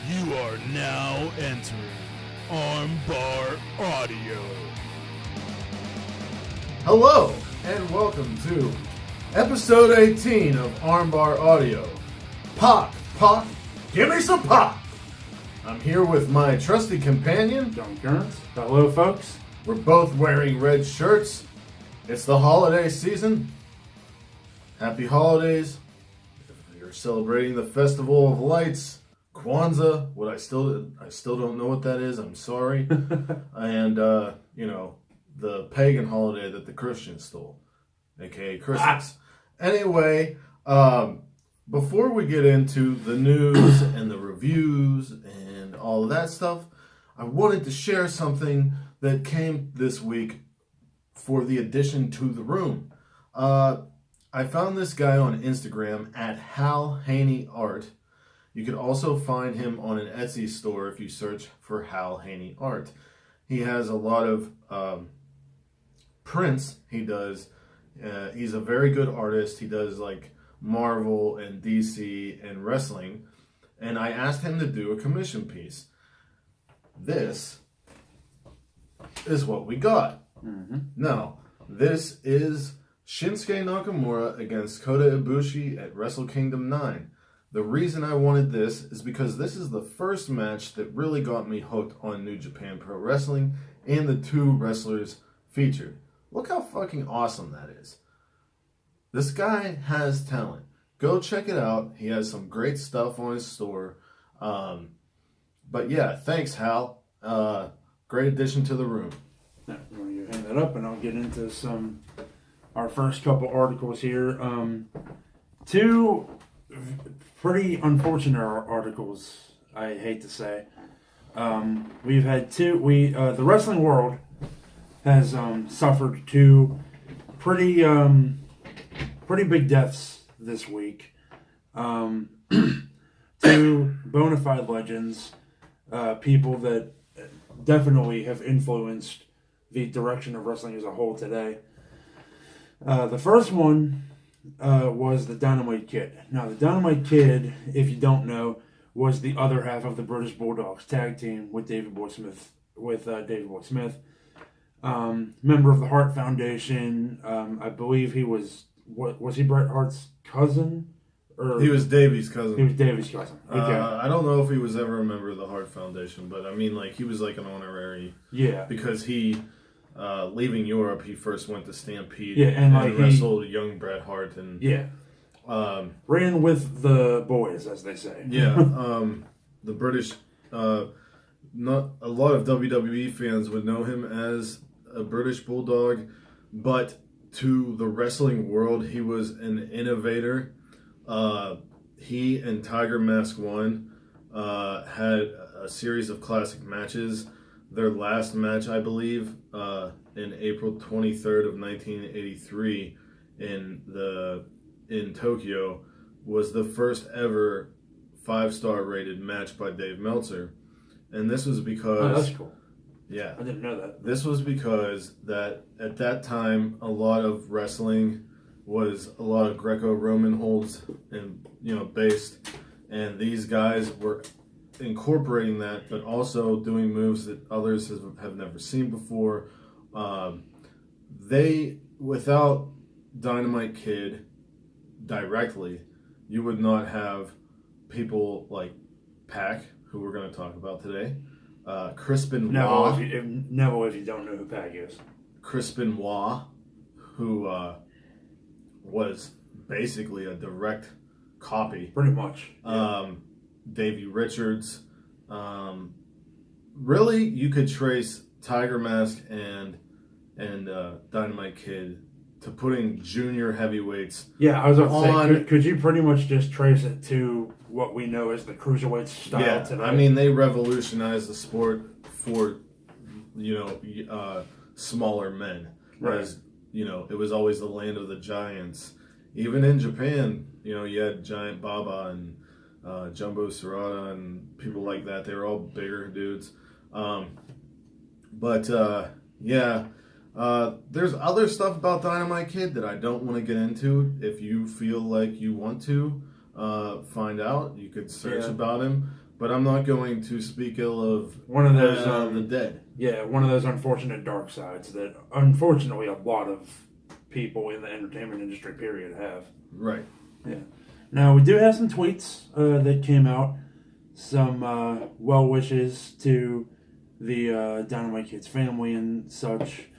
You are now entering Armbar Audio. Hello, and welcome to episode 18 of Armbar Audio. PAC, give me some PAC! I'm here with my trusty companion, John Kearns. Hello, folks. We're both wearing red shirts. It's the holiday season. Happy holidays. If you're celebrating the Festival of Lights, Kwanzaa, what I still don't know what that is, I'm sorry. And, the pagan holiday that the Christians stole, aka Christmas. Anyway, before we get into the news and the reviews and all of that stuff, I wanted to share something that came this week for the addition to the room. I found this guy on Instagram at Hal Haney Art. You could also find him on an Etsy store if you search for Hal Haney Art. He has a lot of prints he does. He's a very good artist. He does like Marvel and DC and wrestling. And I asked him to do a commission piece. This is what we got. Mm-hmm. Now, this is Shinsuke Nakamura against Kota Ibushi at Wrestle Kingdom 9. The reason I wanted this is because this is the first match that really got me hooked on New Japan Pro Wrestling and the two wrestlers featured. Look how fucking awesome that is. This guy has talent. Go check it out. He has some great stuff on his store. But yeah, thanks, Hal. Great addition to the room. Now, you hang that up and I'll get into our first couple articles here. Two pretty unfortunate articles, I hate to say. We've had the wrestling world has suffered two pretty big deaths this week. Two bona fide legends, people that definitely have influenced the direction of wrestling as a whole today. The first one was the Dynamite Kid. Now, the Dynamite Kid, if you don't know, was the other half of the British Bulldogs tag team with David Boy Smith. Member of the Hart Foundation. I believe he was he Bret Hart's cousin? Or he was Davy's cousin. He was Davy's cousin. Okay. I don't know if he was ever a member of the Hart Foundation, but I mean, like, he was like an honorary. Yeah. Because he, leaving Europe, he first went to Stampede. Yeah, and he wrestled young Bret Hart and ran with the boys, as they say. Yeah. The British. Not a lot of WWE fans would know him as a British Bulldog, but to the wrestling world, he was an innovator. He and Tiger Mask 1 had a series of classic matches. Their last match, I believe, in April 23rd of 1983 in Tokyo, was the first ever 5-star rated match by Dave Meltzer. And this was because... Oh, that's cool. Yeah. I didn't know that. This was because that at that time, a lot of wrestling was a lot of Greco-Roman holds and, based. And these guys were incorporating that, but also doing moves that others have never seen before. Without Dynamite Kid directly, you would not have people like PAC, who we're going to talk about today. Chris Benoit. Neville, if you don't know who PAC is. Chris Benoit, who was basically a direct copy. Pretty much. Yeah. Davey Richards. Really, you could trace Tiger Mask and Dynamite Kid to putting junior heavyweights. Yeah, I was about to say, could you pretty much just trace it to what we know as the cruiserweight style today? I mean, they revolutionized the sport for, smaller men. Right. Whereas, it was always the land of the giants. Even in Japan, you had Giant Baba and Jumbo Serrata and people like that. They were all bigger dudes. There's other stuff about Dynamite Kid that I don't want to get into. If you feel like you want to find out, you could search about him. but I'm not going to speak ill of one of those the dead. Yeah, one of those unfortunate dark sides that unfortunately a lot of people in the entertainment industry period have. Right. Yeah. Now we do have some tweets that came out, some well wishes to the Dynamite Kid's family and such.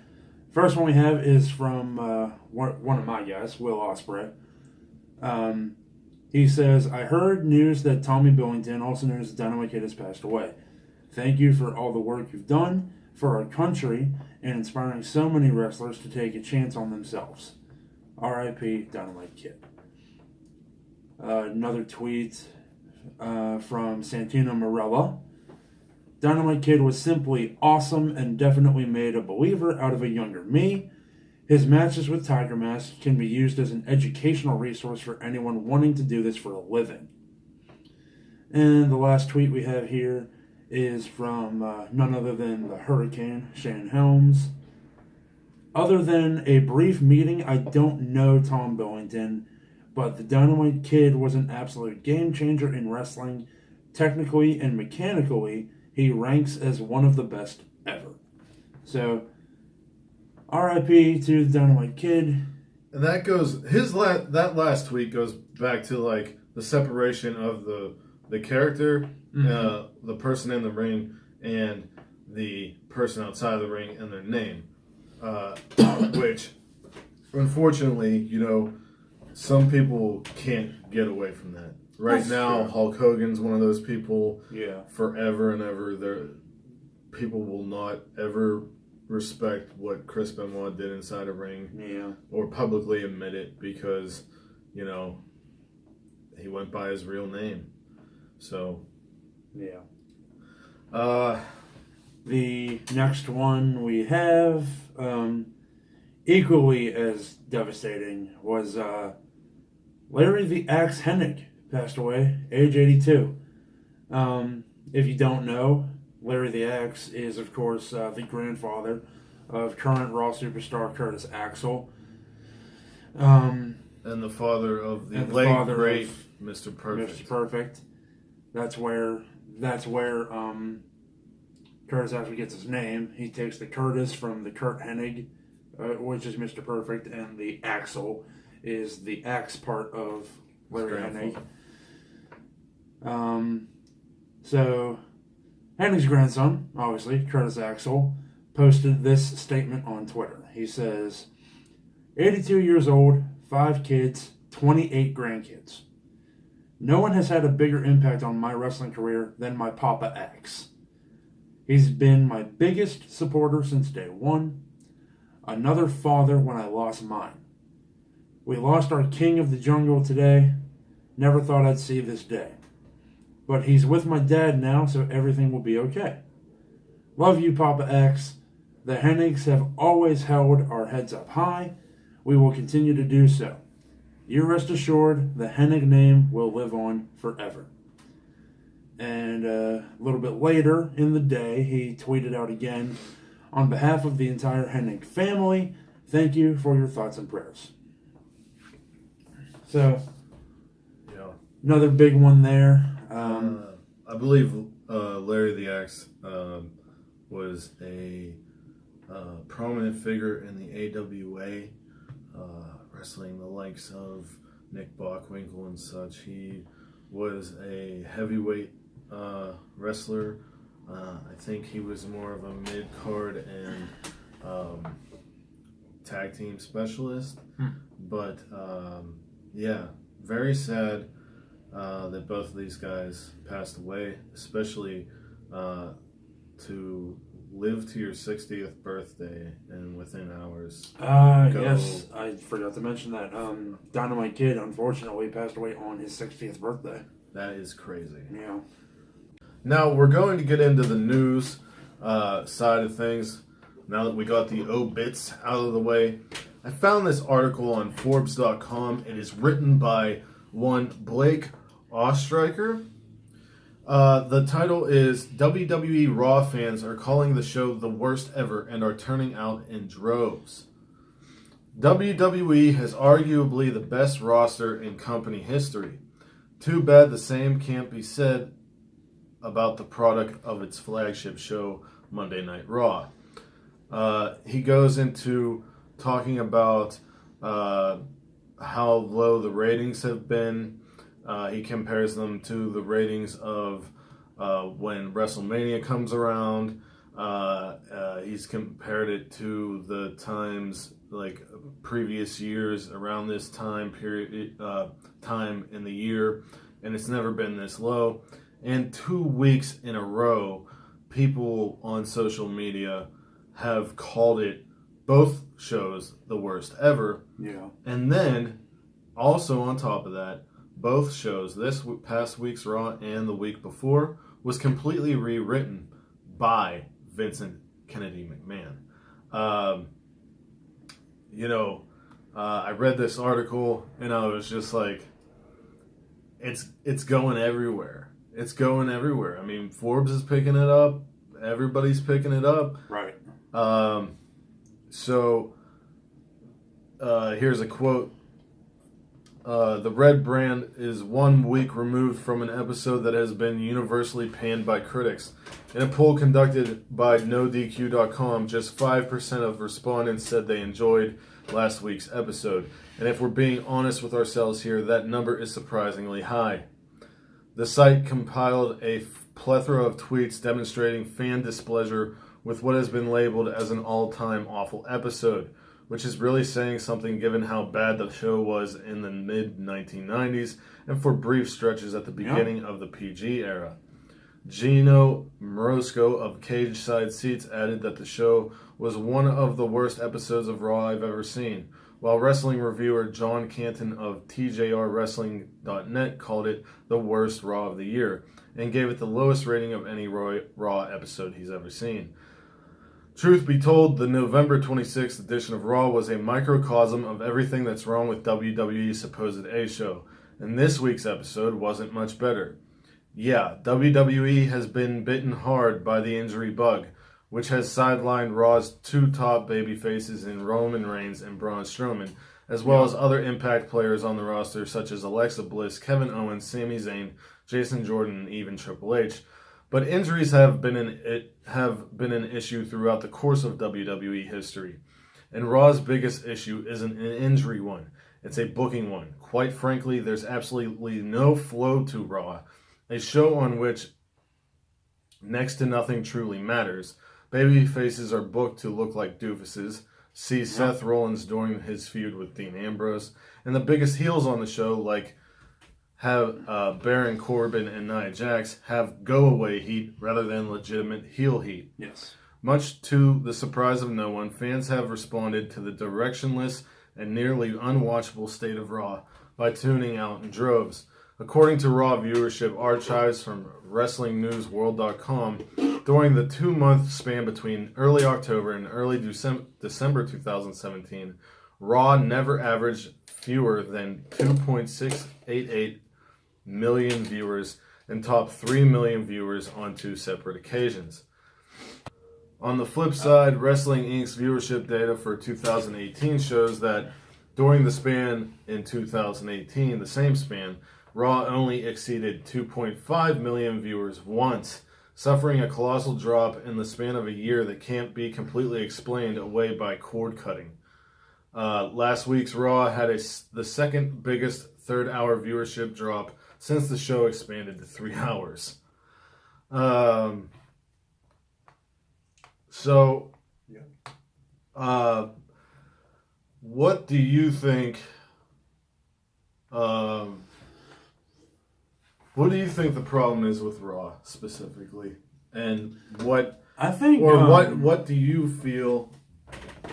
First one we have is from one of my guys, Will Ospreay. He says, I heard news that Tommy Billington, also known as Dynamite Kid, has passed away. Thank you for all the work you've done for our country and inspiring so many wrestlers to take a chance on themselves. R.I.P. Dynamite Kid. Another tweet from Santino Marella. Dynamite Kid was simply awesome and definitely made a believer out of a younger me. His matches with Tiger Mask can be used as an educational resource for anyone wanting to do this for a living. And the last tweet we have here is from none other than the Hurricane, Shane Helms. Other than a brief meeting, I don't know Tom Billington, but the Dynamite Kid was an absolute game changer in wrestling. Technically and mechanically, he ranks as one of the best ever. So, R.I.P. to the Dynamite Kid. And that goes that last tweet goes back to like the separation of the character, the person in the ring, and the person outside the ring and their name, which unfortunately, some people can't get away from that. Right That's now, true. Hulk Hogan's one of those people. Yeah. Forever and ever, people will not ever respect what Chris Benoit did inside a ring. Yeah. Or publicly admit it because, he went by his real name. So. Yeah. The next one we have, equally as devastating, was Larry the Axe Hennig. Passed away, age 82. If you don't know, Larry the Axe is, of course, the grandfather of current Raw superstar Curtis Axel. And the father of the late, great Mr. Perfect. Mr. Perfect. That's where Curtis Axel gets his name. He takes the Curtis from the Kurt Hennig, which is Mr. Perfect, and the Axel is the axe part of Larry Hennig. So, Hennig's grandson, obviously, Curtis Axel, posted this statement on Twitter. He says, 82 years old, 5 kids, 28 grandkids. No one has had a bigger impact on my wrestling career than my Papa Axe. He's been my biggest supporter since day one. Another father when I lost mine. We lost our king of the jungle today. Never thought I'd see this day. But he's with my dad now, so everything will be okay. Love you, Papa X. The Hennigs have always held our heads up high. We will continue to do so. You rest assured, the Hennig name will live on forever. And a little bit later in the day, he tweeted out again, on behalf of the entire Hennig family, thank you for your thoughts and prayers. So, another big one there. I believe Larry the Axe was a prominent figure in the AWA, wrestling the likes of Nick Bockwinkel and such. He was a heavyweight wrestler. I think he was more of a mid-card and tag team specialist. But, very sad that both of these guys passed away, especially to live to your 60th birthday and within hours. Yes, I forgot to mention that. Dynamite Kid, unfortunately, passed away on his 60th birthday. That is crazy. Yeah. Now, we're going to get into the news side of things. Now that we got the obits out of the way, I found this article on Forbes.com. It is written by one Blake Ostreicher. The title is WWE Raw fans are calling the show the worst ever and are turning out in droves. WWE has arguably the best roster in company history. Too bad the same can't be said about the product of its flagship show, Monday Night Raw. He goes into talking about how low the ratings have been. He compares them to the ratings of when WrestleMania comes around. He's compared it to the times like previous years around this time period, time in the year, and it's never been this low. And 2 weeks in a row, people on social media have called it, both shows, the worst ever. Yeah. And then, also on top of that, both shows, this past week's Raw and the week before, was completely rewritten by Vincent Kennedy McMahon. I read this article and I was just like, it's going everywhere. It's going everywhere. I mean, Forbes is picking it up. Everybody's picking it up. Right. Here's a quote. The Red brand is 1 week removed from an episode that has been universally panned by critics. In a poll conducted by NoDQ.com, just 5% of respondents said they enjoyed last week's episode. And if we're being honest with ourselves here, that number is surprisingly high. The site compiled a plethora of tweets demonstrating fan displeasure with what has been labeled as an all-time awful episode, which is really saying something given how bad the show was in the mid-1990s and for brief stretches at the beginning of the PG era. Gino Morosco of Cage Side Seats added that the show was one of the worst episodes of Raw I've ever seen, while wrestling reviewer John Canton of TJRWrestling.net called it the worst Raw of the year and gave it the lowest rating of any Raw episode he's ever seen. Truth be told, the November 26th edition of Raw was a microcosm of everything that's wrong with WWE's supposed A show, and this week's episode wasn't much better. Yeah, WWE has been bitten hard by the injury bug, which has sidelined Raw's two top babyfaces in Roman Reigns and Braun Strowman, as well as other Impact players on the roster such as Alexa Bliss, Kevin Owens, Sami Zayn, Jason Jordan, and even Triple H. But injuries have been an issue throughout the course of WWE history. And Raw's biggest issue isn't an injury one. It's a booking one. Quite frankly, there's absolutely no flow to Raw, a show on which next to nothing truly matters. Baby faces are booked to look like doofuses. See Seth Rollins during his feud with Dean Ambrose. And the biggest heels on the show, like Baron Corbin and Nia Jax, have go-away heat rather than legitimate heel heat. Yes. Much to the surprise of no one, fans have responded to the directionless and nearly unwatchable state of Raw by tuning out in droves. According to Raw viewership archives from WrestlingNewsWorld.com, during the 2-month span between early October and early December 2017, Raw never averaged fewer than 2.688 million viewers and topped 3 million viewers on 2 separate occasions. On the flip side, Wrestling Inc.'s viewership data for 2018 shows that during the span in 2018, the same span, Raw only exceeded 2.5 million viewers once, suffering a colossal drop in the span of a year that can't be completely explained away by cord cutting. Last week's Raw had the second biggest third-hour viewership drop since the show expanded to 3 hours. What do you think? What do you think the problem is with Raw specifically, and what I think, what do you feel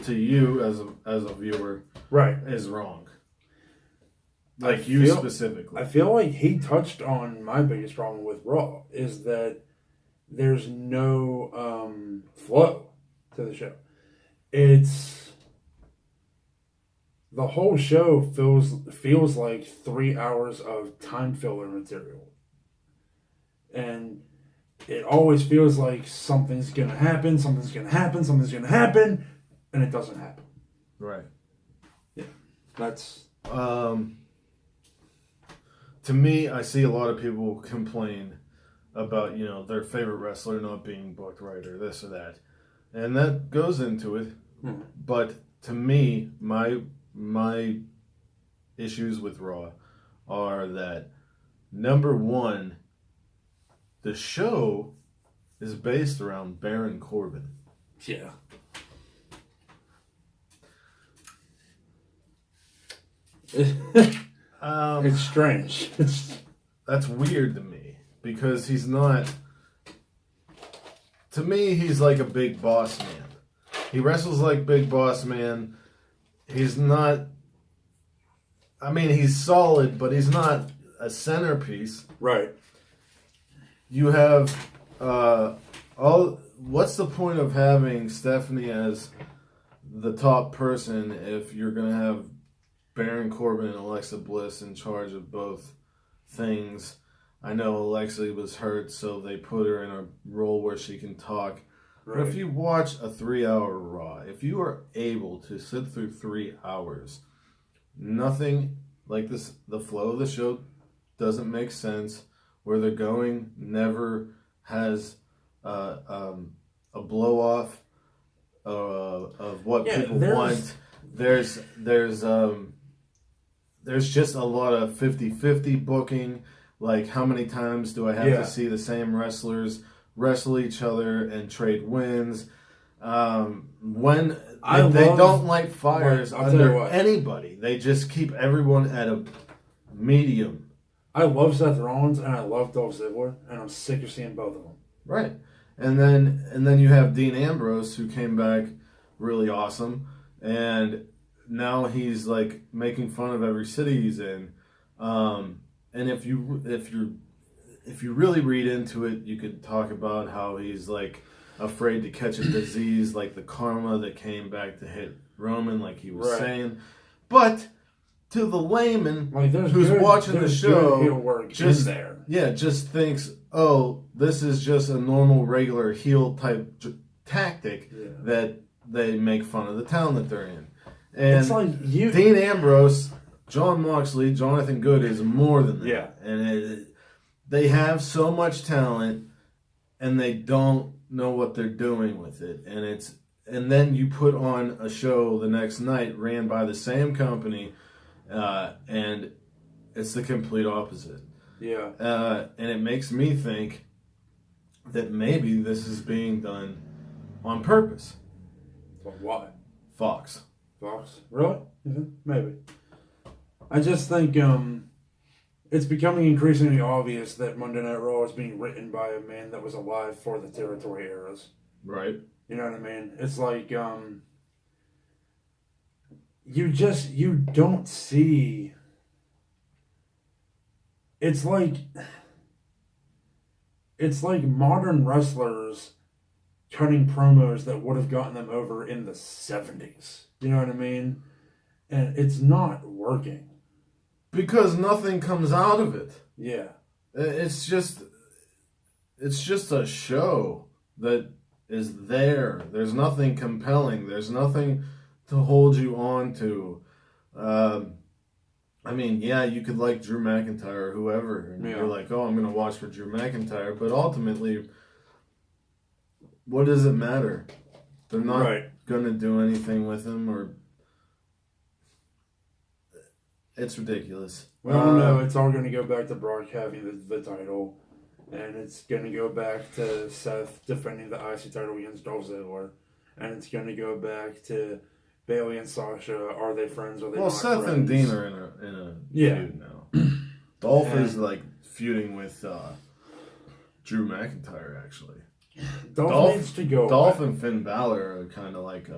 to you as a viewer is wrong? Like specifically. I feel like he touched on my biggest problem with Raw is that there's no flow to the show. It's the whole show feels like 3 hours of time filler material. And it always feels like something's going to happen, and it doesn't happen. Right. Yeah. That's... To me, I see a lot of people complain about, their favorite wrestler not being booked right or this or that. And that goes into it. But to me, my issues with Raw are that, number one, the show is based around Baron Corbin. Yeah. It's strange. That's weird to me because he's not. To me, he's like a big boss man. He wrestles like Big Boss Man. He's not. I mean, he's solid, but he's not a centerpiece. Right. You have What's the point of having Stephanie as the top person if you're gonna have Baron Corbin and Alexa Bliss in charge of both things? I know Alexa was hurt, so they put her in a role where she can talk. Right. But if you watch a 3-hour Raw, if you are able to sit through 3 hours, nothing like this, the flow of the show doesn't make sense. Where they're going never has a blow off of what people want. There's just a lot of 50-50 booking. Like, how many times do I have to see the same wrestlers wrestle each other and trade wins? When they don't light fires under anybody. They just keep everyone at a medium. I love Seth Rollins and I love Dolph Ziggler, and I'm sick of seeing both of them. Right. And then you have Dean Ambrose, who came back really awesome, and now he's like making fun of every city he's in. And if you really read into it, you could talk about how he's like afraid to catch a disease, like the karma that came back to hit Roman, like he was saying. But to the layman who's watching the show, just thinks, oh, this is just a normal, regular heel type tactic that they make fun of the town that they're in. And it's like Dean Ambrose, Jon Moxley, Jonathan Good is more than that. Yeah. And they have so much talent, and they don't know what they're doing with it. And then you put on a show the next night ran by the same company, and it's the complete opposite. Yeah. And it makes me think that maybe this is being done on purpose. But why? Fox. Really? Mm-hmm. Maybe. I just think it's becoming increasingly obvious that Monday Night Raw is being written by a man that was alive for the territory eras. Right. You know what I mean? It's like you don't see. It's like modern wrestlers cutting promos that would have gotten them over in the 70s. You know what I mean? And it's not working. Because nothing comes out of it. Yeah. It's just a show that is there. There's nothing compelling. There's nothing to hold you on to. I mean, yeah, you could like Drew McIntyre or whoever, and you're like, oh, I'm going to watch for Drew McIntyre. But ultimately, what does it matter? They're not going to do anything with him, or it's ridiculous. Well, no, it's all going to go back to Brock having the title, and it's going to go back to Seth defending the IC title against Dolph Ziggler, and it's going to go back to Bayley and Sasha. Are they friends? Are they not Seth friends? and Dean are in a feud now. Dolph is like feuding with Drew McIntyre, actually. Dolph needs to go. Dolph and Finn Balor are kind of like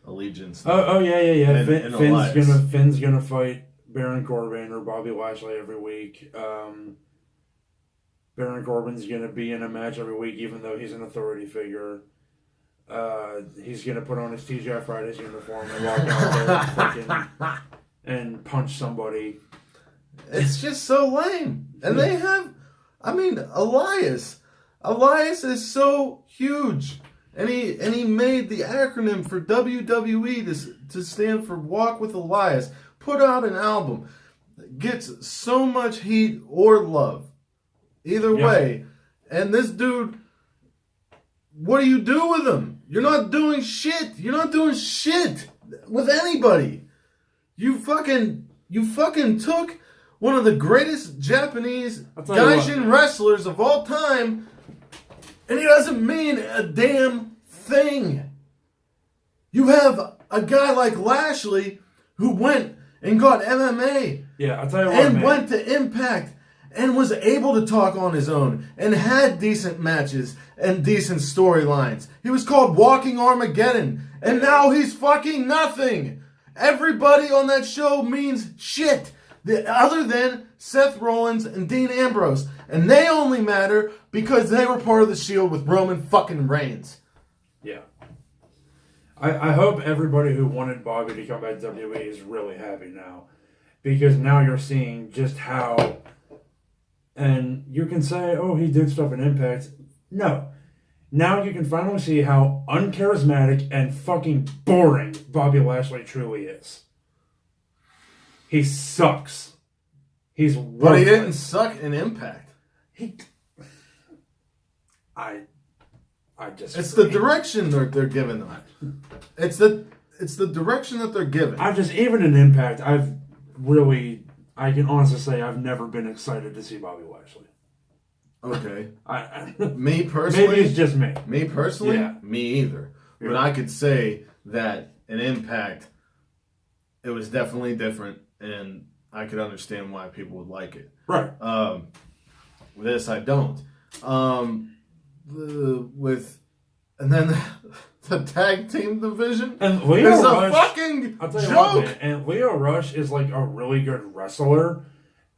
allegiance. Yeah. Finn's gonna fight Baron Corbin or Bobby Lashley every week. Baron Corbin's gonna be in a match every week, even though he's an authority figure. He's gonna put on his TGI Fridays uniform and walk out there and punch somebody. It's just so lame. And they have, Elias. Elias is so huge, and he made the acronym for WWE to stand for Walk with Elias. Put out an album, gets so much heat or love, either way, And this dude, what do you do with him? You're not doing shit. You're not doing shit with anybody. You fucking took one of the greatest Japanese gaijin wrestlers of all time, and he doesn't mean a damn thing. You have a guy like Lashley who went and got MMA. Yeah, I'll tell you what, and man. went to Impact and was able to talk on his own and had decent matches and decent storylines. He was called Walking Armageddon, and now he's fucking nothing. Everybody on that show means shit, other than Seth Rollins and Dean Ambrose. And they only matter because they were part of the Shield with Roman fucking Reigns. Yeah. I hope everybody who wanted Bobby to come back to WWE is really happy now. Because now you're seeing just how... And you can say, oh, he did stuff in Impact. No. Now you can finally see how uncharismatic and fucking boring Bobby Lashley truly is. He sucks. He's worthless. But he didn't suck in Impact. I just... It's the direction they're giving them. It's the direction that they're giving. Even in Impact, I can honestly say I've never been excited to see Bobby Lashley. Okay. I Me personally? Maybe it's just me. Me personally? Yeah. Me either. Yeah. But I could say that in Impact, it was definitely different, and I could understand why people would like it. Right. With this, I don't. And then the tag team division And Leo is a Rush, fucking I'll tell you joke. what, man, and Leo Rush is like a really good wrestler,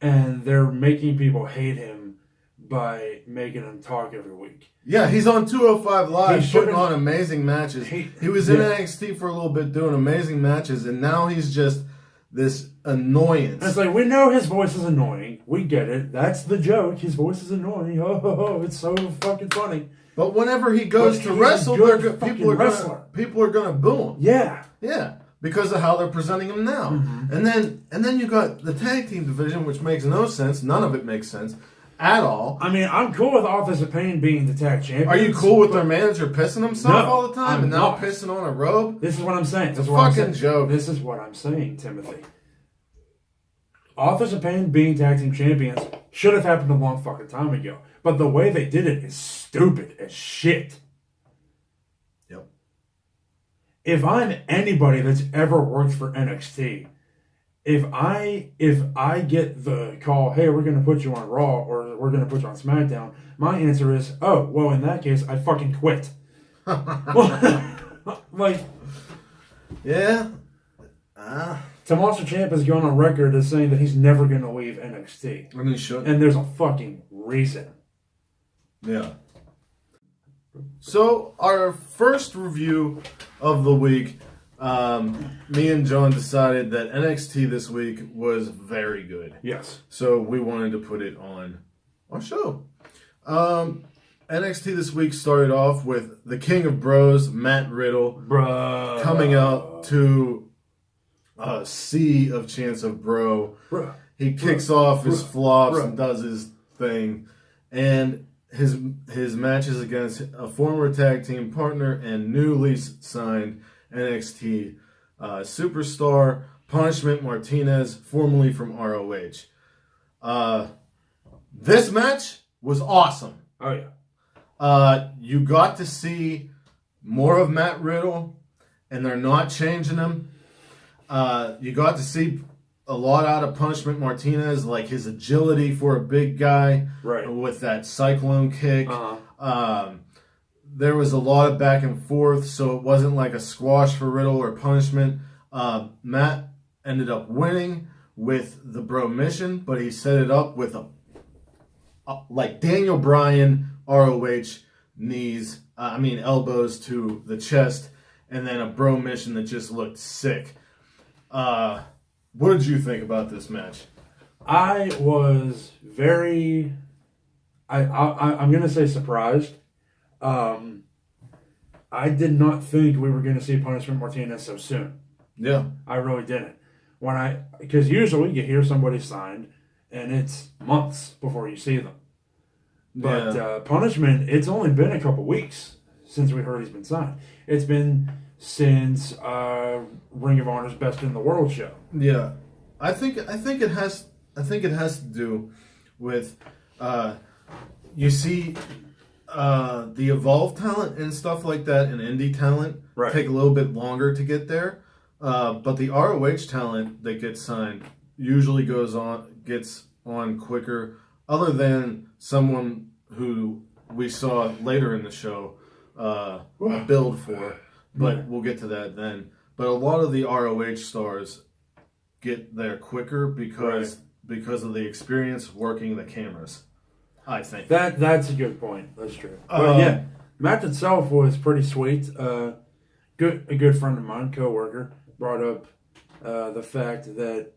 and they're making people hate him by making him talk every week. Yeah, he's on 205 Live He putting should've- on amazing matches. He was in NXT for a little bit doing amazing matches, and now he's just this annoyance. And it's like, we know his voice is annoying. We get it. That's the joke. His voice is annoying. Oh, it's so fucking funny. But whenever he goes But to he's a wrestle, good people are gonna boo him. Yeah. Yeah, because of how they're presenting him now. Mm-hmm. And then you got the tag team division, which makes no sense. None of it makes sense at all. I mean, I'm cool with Authors of Pain being the tag champions. Are you cool with their manager pissing himself No, all the time I'm and now not. pissing on a robe? This is what I'm saying. It's a fucking joke. This is what I'm saying, Timothy. Authors of Pain being tag team champions should have happened a long fucking time ago. But the way they did it is stupid as shit. Yep. If I'm anybody that's ever worked for NXT, if I get the call, hey, we're going to put you on Raw or we're going to put you on SmackDown, my answer is, oh, well, in that case, I fucking quit. Like, yeah. Tommaso Ciampa has gone on record as saying that he's never going to leave NXT. And he should. And there's a fucking reason. Yeah. So, our first review of the week, me and John decided that NXT this week was very good. Yes. So, we wanted to put it on our show. NXT this week started off with the King of Bros, Matt Riddle, Bruh. coming out to a sea of chants of bro. Bruh. He kicks off his flops Bruh. and does his thing. And his matches against a former tag team partner and newly signed NXT superstar Punishment Martinez, formerly from ROH. This match was awesome. Oh, yeah. You got to see more of Matt Riddle, and they're not changing him. You got to see a lot out of Punishment Martinez, like his agility for a big guy, Right. with that cyclone kick. Uh-huh. There was a lot of back and forth, so it wasn't like a squash for Riddle or Punishment. Matt ended up winning with the Bro Mission, but he set it up with a like Daniel Bryan ROH elbows to the chest, and then a Bro Mission that just looked sick. What did you think about this match? I was very... I'm going to say surprised. I did not think we were going to see Punishment Martinez so soon. Yeah. I really didn't. Because usually you hear somebody signed, and it's months before you see them. But Punishment, it's only been a couple weeks since we heard he's been signed. It's been since Ring of Honor's Best in the World show. Yeah, I think it has to do with you see the Evolve talent and stuff like that, and indie talent take a little bit longer to get there. But the ROH talent that gets signed usually gets on quicker. Other than someone who we saw later in the show build for, but we'll get to that then. But a lot of the ROH stars get there quicker because of the experience working the cameras. I think that's a good point. That's true. But yeah, match itself was pretty sweet. A good friend of mine, coworker, brought up the fact that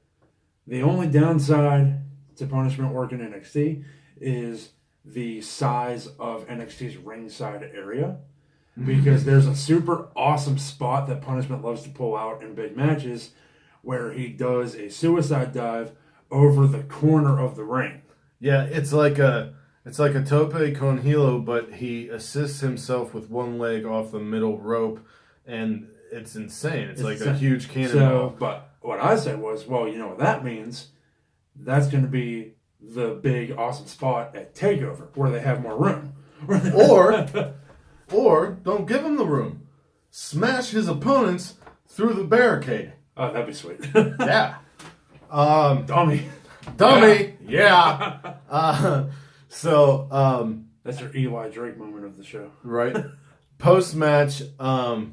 the only downside to Punishment working NXT is the size of NXT's ringside area, because there's a super awesome spot that Punishment loves to pull out in big matches where he does a suicide dive over the corner of the ring. Yeah, it's like a tope con hilo, but he assists himself with one leg off the middle rope, and it's insane. It's like insane. A huge cannonball. So, but what I said was, well, you know what that means? That's going to be the big awesome spot at TakeOver where they have more room. or don't give him the room. Smash his opponents through the barricade. Oh, that'd be sweet. Yeah. Dummy. Yeah. So that's your Eli Drake moment of the show. Right. Post match. I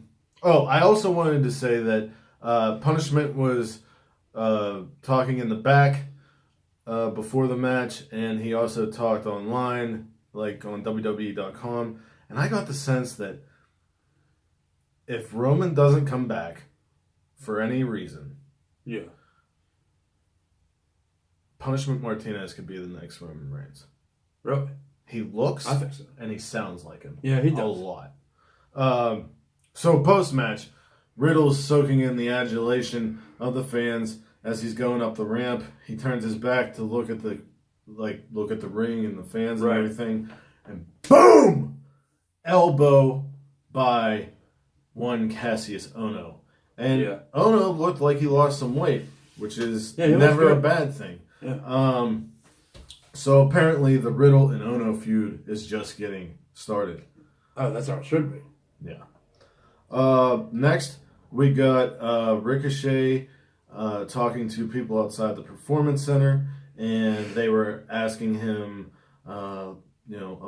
also wanted to say that Punishment was talking in the back before the match, and he also talked online, like on WWE.com. And I got the sense that if Roman doesn't come back for any reason, Punishment Martinez could be the next Roman Reigns. Really? He looks, I think so, and he sounds like him. Yeah, he does a lot. So post match, Riddle's soaking in the adulation of the fans as he's going up the ramp. He turns his back to look at the ring and the fans and everything, and boom, elbow by one Cassius Ohno. And Ohno looked like he lost some weight, which is never a bad thing. Yeah. So apparently the Riddle and Ohno feud is just getting started. Oh, that's how it should be. Yeah. Next, we got Ricochet talking to people outside the Performance Center, and they were asking him, a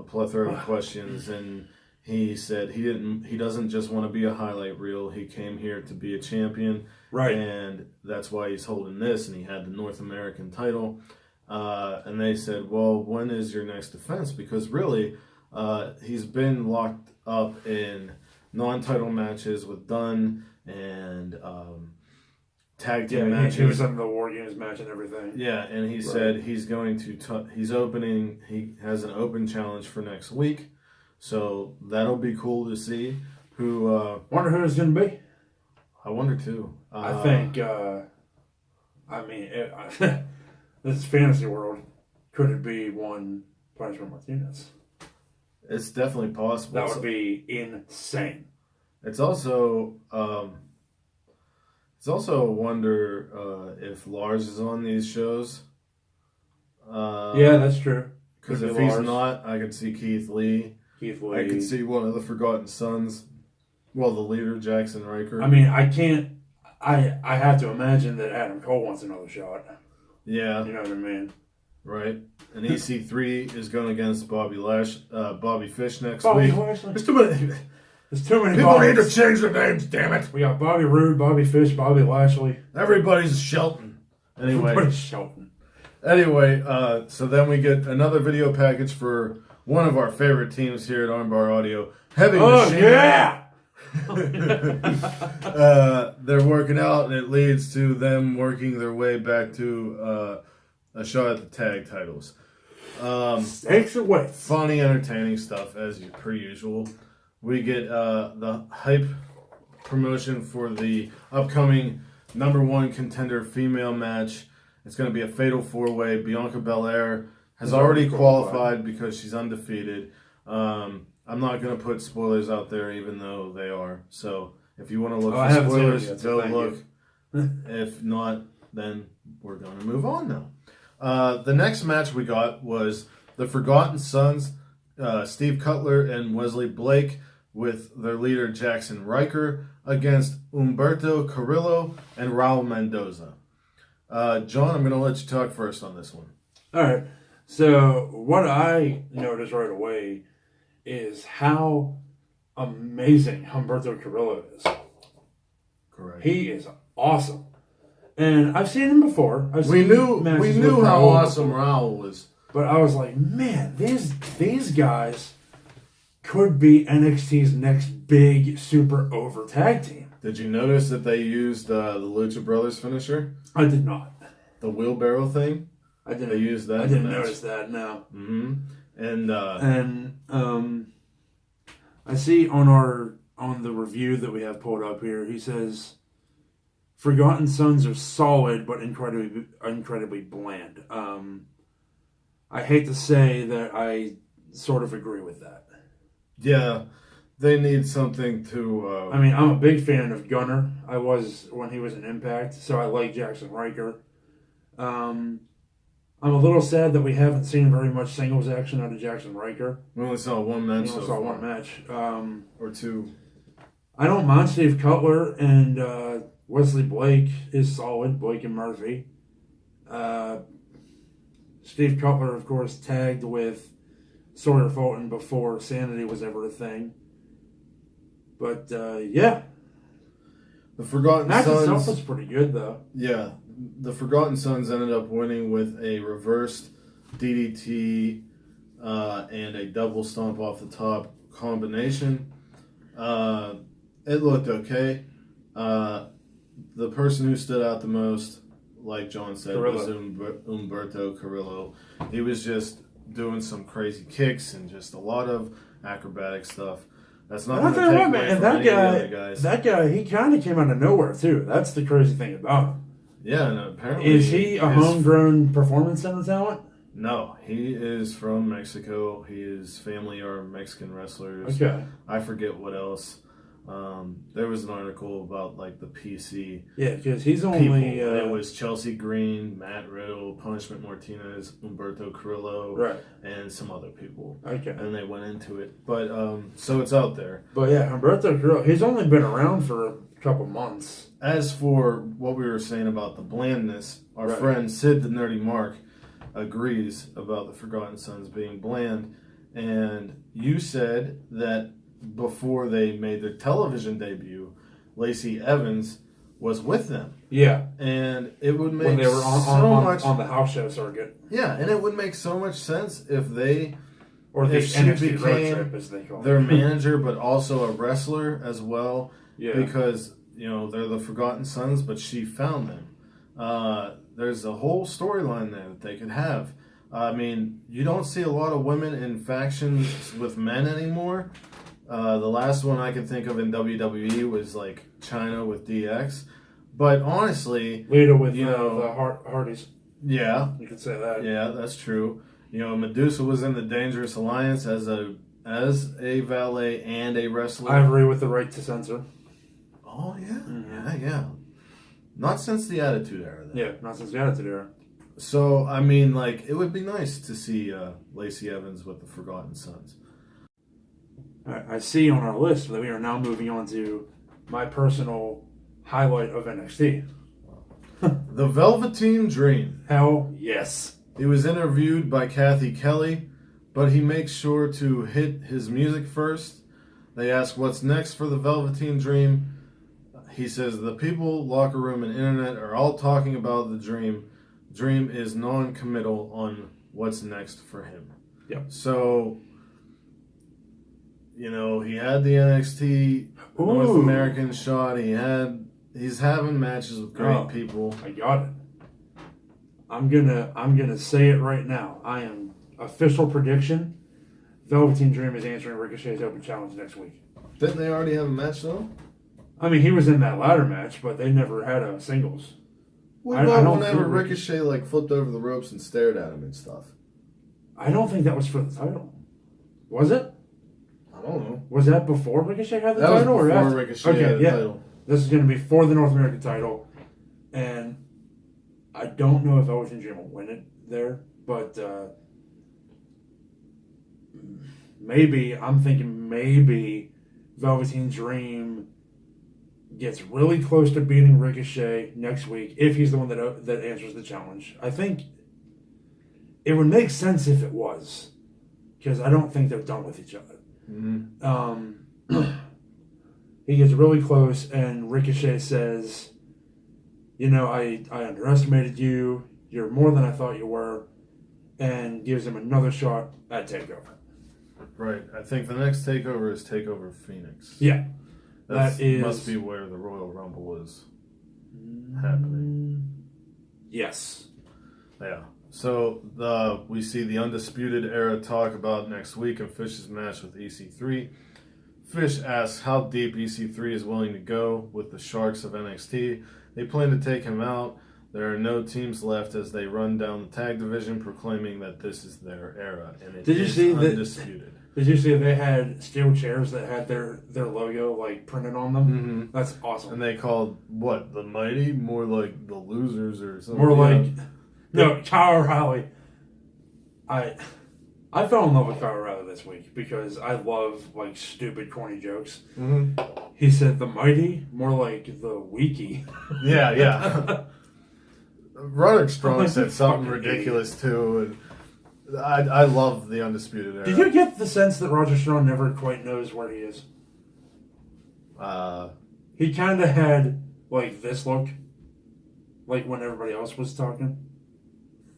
plethora of questions, and he said he doesn't just want to be a highlight reel. He came here to be a champion, and that's why he's holding this. And he had the North American title. And they said, well, when is your next defense? Because really, he's been locked up in non-title matches with Dunn and tag team matches. He was in the War Games match and everything. Yeah, and he said he's going to he has an open challenge for next week. So that'll be cool to see. Wonder who it's going to be. I wonder too. I think, this is fantasy world. Could it be one Punishment Martinez? It's definitely possible. That would be insane. It's also a wonder if Lars is on these shows. Yeah, that's true. Because if he's not, I could see Keith Lee. I could see one of the Forgotten Sons. Well, the leader, Jackson Riker. I mean, I can't. I have to imagine that Adam Cole wants another shot. Yeah. You know what I mean? Right. And EC3 is going against Bobby Fish next week. Lashley. There's too many people need to change their names, damn it. We got Bobby Roode, Bobby Fish, Bobby Lashley. Everybody's Shelton. Everybody's Shelton. Anyway, so then we get another video package for one of our favorite teams here at Armbar Audio. Heavy Machine. Yeah! They're working out, and it leads to them working their way back to a shot at the tag titles. Takes away. Funny, entertaining stuff as per usual. We get the hype promotion for the upcoming number one contender female match. It's going to be a fatal four-way. Bianca Belair has already qualified because she's undefeated. I'm not going to put spoilers out there, even though they are. So if you want to look for spoilers, go look. If not, then we're going to move on now. The next match we got was the Forgotten Sons, Steve Cutler and Wesley Blake, with their leader Jackson Riker against Humberto Carrillo and Raul Mendoza. John, I'm going to let you talk first on this one. All right. So what I noticed right away is how amazing Humberto Carrillo is. Correct. He is awesome. And I've seen him before. We knew how awesome Raul was. But I was like, man, these guys could be NXT's next big super over tag team. Did you notice that they used the Lucha Brothers finisher? I did not. The wheelbarrow thing? I didn't. They used that. I didn't notice that. No. Mm-hmm. And I see on the review that we have pulled up here, he says, "Forgotten Sons are solid but incredibly bland." I hate to say that I sort of agree with that. Yeah, they need something to... I mean, I'm a big fan of Gunner. I was when he was in Impact, so I like Jackson Riker. I'm a little sad that we haven't seen very much singles action out of Jackson Riker. We only saw one match. We only saw one match. Or two. I don't mind Steve Cutler, and Wesley Blake is solid. Blake and Murphy. Steve Cutler, of course, tagged with Sawyer Fulton before Sanity was ever a thing. But, yeah. The Forgotten Match Sons... itself was pretty good, though. Yeah. The Forgotten Sons ended up winning with a reversed DDT and a double stomp off the top combination. It looked okay. The person who stood out the most, like John said, was Humberto Carrillo. He was just doing some crazy kicks and just a lot of acrobatic stuff. That's not going to take away from any of the other guys. That guy, he kind of came out of nowhere, too. That's the crazy thing about him. Yeah, and apparently... Is he a homegrown performance center talent? No, he is from Mexico. His family are Mexican wrestlers. Okay. I forget what else. There was an article about like the PC. Yeah, because he's only... It was Chelsea Green, Matt Riddle, Punishment Martinez, Humberto Carrillo, right, and some other people. Okay. And they went into it. But, so it's out there. But yeah, Humberto Carrillo, he's only been around for a couple months. As for what we were saying about the blandness, our friend Sid the Nerdy Mark agrees about the Forgotten Sons being bland. And you said that before they made their television debut, Lacey Evans was with them. Yeah. And it would make when they were on the house show circuit. Yeah, and it would make so much sense if they... Or the if she NXT road became trip, as they call their it. manager, but also a wrestler as well. Yeah. Because, they're the Forgotten Sons, but she found them. There's a whole storyline there that they could have. I mean, you don't see a lot of women in factions with men anymore. The last one I can think of in WWE was like China with DX. But honestly... Lita with the Hardys. Yeah. You could say that. Yeah, that's true. Medusa was in the Dangerous Alliance as a valet and a wrestler. Ivory with the right to censor. Oh, yeah. Mm-hmm. Yeah. Not since the Attitude Era, then. Yeah, not since the Attitude Era. So, I mean, it would be nice to see Lacey Evans with the Forgotten Sons. All right, I see on our list that we are now moving on to my personal highlight of NXT. The Velveteen Dream. Hell yes. He was interviewed by Kathy Kelly, but he makes sure to hit his music first. They ask what's next for the Velveteen Dream. He says the people, locker room, and internet are all talking about the Dream. Dream is non-committal on what's next for him. Yep. So, he had the NXT North American shot. He's having matches with great people. I got it. I'm gonna say it right now. I am official prediction. Velveteen Dream is answering Ricochet's Open Challenge next week. Didn't they already have a match though? I mean, he was in that ladder match, but they never had a singles. What about whenever Ricochet flipped over the ropes and stared at him and stuff? I don't think that was for the title. Was it? I don't know. Was that before Ricochet had the That title? was or before after? Ricochet had the title. This is going to be for the North American title. And I don't know if Velveteen Dream will win it there. But I'm thinking maybe Velveteen Dream gets really close to beating Ricochet next week if he's the one that answers the challenge. I think it would make sense if it was, because I don't think they're done with each other. Mm-hmm. He gets really close, and Ricochet says, I underestimated you. You're more than I thought you were, and gives him another shot at TakeOver. Right. I think the next TakeOver is TakeOver Phoenix. Yeah. That must be where the Royal Rumble is happening. Yes. Yeah. So we see the Undisputed Era talk about next week and Fish's match with EC3. Fish asks how deep EC3 is willing to go with the Sharks of NXT. They plan to take him out. There are no teams left as they run down the tag division, proclaiming that this is their era, and it is undisputed. Did you see they had steel chairs that had their logo printed on them? Mm-hmm. That's awesome. And they called what, the Mighty? More like the Losers or something. More like no, Kyle O'Reilly. I fell in love with Kyle O'Reilly this week because I love stupid corny jokes. Mm-hmm. He said the Mighty, more like the Weaky. Yeah. Roderick Strong said something ridiculous too, and I love the Undisputed Era. Did you get the sense that Roger Strong never quite knows where he is? He kind of had this look, when everybody else was talking.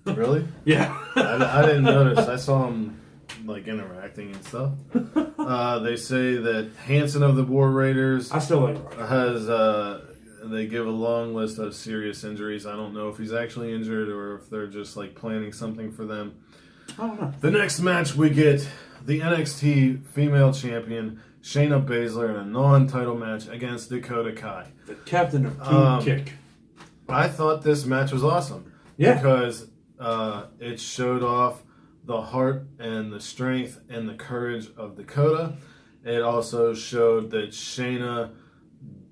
Really? Yeah. I didn't notice. I saw him interacting and stuff. They say that Hanson of the War Raiders I still like Roger. has they give a long list of serious injuries. I don't know if he's actually injured or if they're just planning something for them. I don't know. The next match we get the NXT female champion Shayna Baszler in a non-title match against Dakota Kai, the captain of Team Kick. I thought this match was awesome. Yeah. Because it showed off the heart and the strength and the courage of Dakota. It also showed that Shayna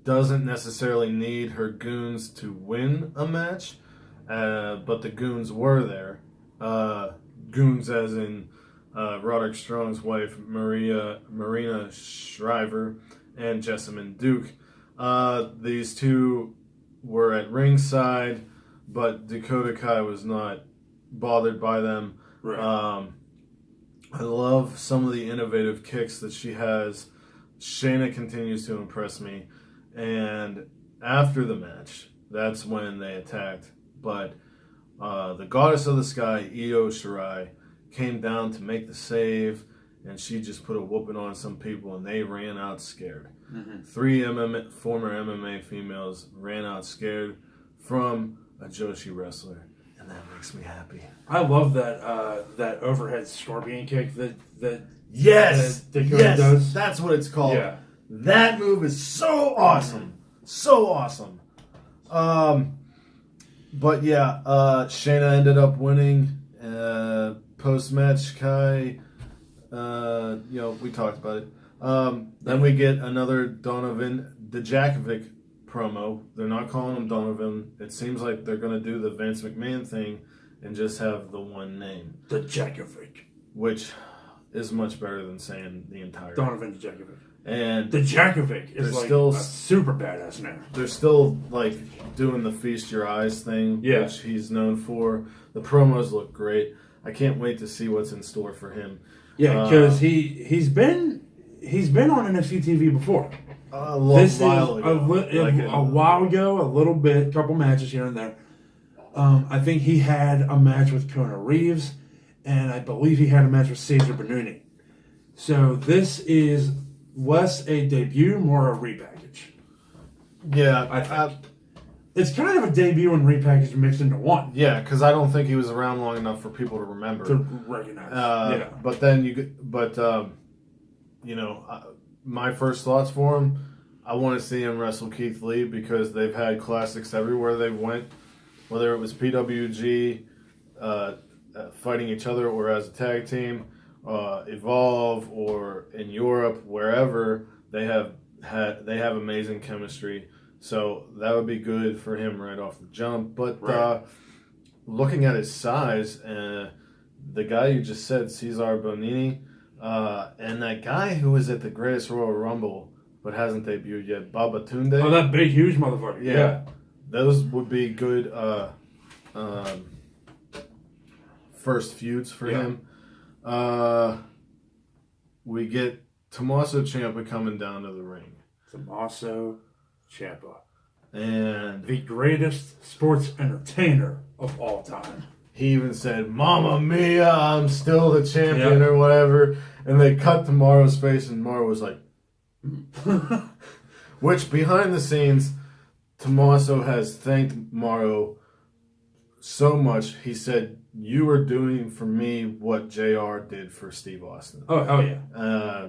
doesn't necessarily need her goons to win a match, but the goons were there. Goons as in Roderick Strong's wife, Marina Shriver, and Jessamine Duke. These two were at ringside, but Dakota Kai was not bothered by them. Right. I love some of the innovative kicks that she has. Shayna continues to impress me. And after the match, that's when they attacked. But the Goddess of the Sky, Io Shirai, came down to make the save, and she just put a whooping on some people, and they ran out scared. Mm-hmm. 3 former MMA females ran out scared from a Joshi wrestler, and that makes me happy. I love that overhead scorpion kick that Yes, Dakota does. That's what it's called. Yeah. That move is so awesome. So awesome. But yeah, Shayna ended up winning. Post-match, Kai, we talked about it. Then we get another Donovan DiJack promo. They're not calling him Donovan. It seems like they're going to do the Vince McMahon thing and just have the one name. DiJakovic. Which is much better than saying the entire Donovan DiJakovic. And DiJakovic is still a super badass now. They're still doing the feast your eyes thing, yeah, which he's known for. The promos look great. I can't wait to see what's in store for him. Yeah, because he's been on NXT TV before. A while ago, a little bit, couple matches here and there. I think he had a match with Kona Reeves, and I believe he had a match with Cesar Bononi. So this is less a debut, more a repackage. Yeah, I think. It's kind of a debut and repackage mixed into one. Yeah, because I don't think he was around long enough for people to remember. To recognize. But then my first thoughts for him, I want to see him wrestle Keith Lee because they've had classics everywhere they went, whether it was PWG, fighting each other or as a tag team, Evolve or in Europe, wherever they have amazing chemistry. So that would be good for him right off the jump. But looking at his size, the guy you just said, Cesar Bonini, and that guy who was at the Greatest Royal Rumble but hasn't debuted yet, Babatunde. Oh, that big, huge motherfucker. Yeah. Those would be good first feuds for him. We get Tommaso Ciampa coming down to the ring. Tommaso Ciampa. And the greatest sports entertainer of all time. He even said, "Mamma mia, I'm still the champion," or whatever. And they cut to Morrow's face, and Morrow was like, which behind the scenes, Tommaso has thanked Morrow so much. He said, "You are doing for me what JR did for Steve Austin." Oh, hell yeah.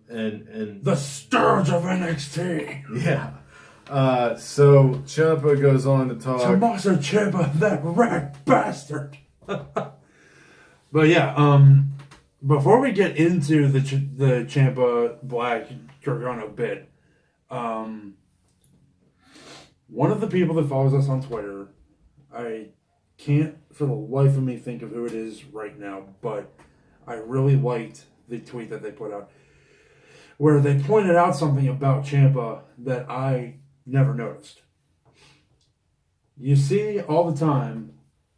And the Sturge of NXT. Yeah. So Ciampa goes on to talk. Tommaso Ciampa, that rat bastard. But yeah, before we get into the Ciampa Black Gargano bit, one of the people that follows us on Twitter, I can't for the life of me think of who it is right now, but I really liked the tweet that they put out, where they pointed out something about Ciampa that I never noticed. You see all the time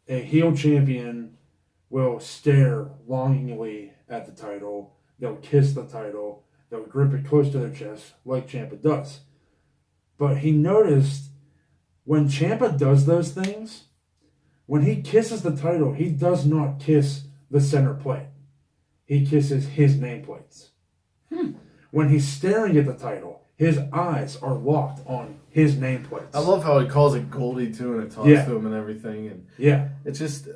a heel champion will stare longingly at the title, they'll kiss the title, they'll grip it close to their chest like Ciampa does. But he noticed when Ciampa does those things, when he kisses the title, he does not kiss the center plate. He kisses his nameplates. When he's staring at the title, his eyes are locked on his nameplates. I love how he calls it Goldie too, and it talks to him and everything. And it's just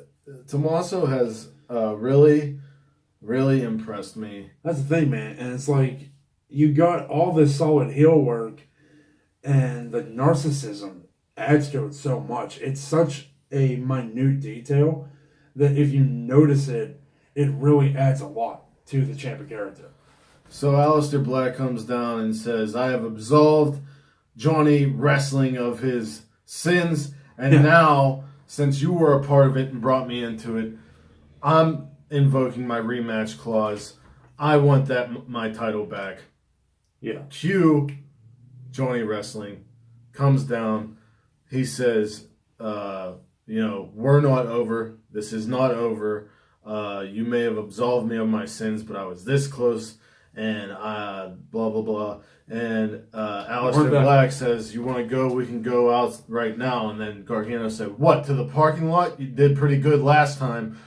Tommaso has really, really impressed me. That's the thing, man. And it's like you got all this solid heel work, and the narcissism adds to it so much. It's such a minute detail that if you notice it, it really adds a lot to the Ciampa character. So Aleister Black comes down and says, "I have absolved Johnny Wrestling of his sins, and now, since you were a part of it and brought me into it, I'm invoking my rematch clause. I want my title back." Cue Johnny Wrestling comes down. He says, "We're not over. This is not over. You may have absolved me of my sins, but I was this close." And blah, blah, blah. And Aleister Black says, "You want to go? We can go out right now." And then Gargano said, "What, to the parking lot? You did pretty good last time."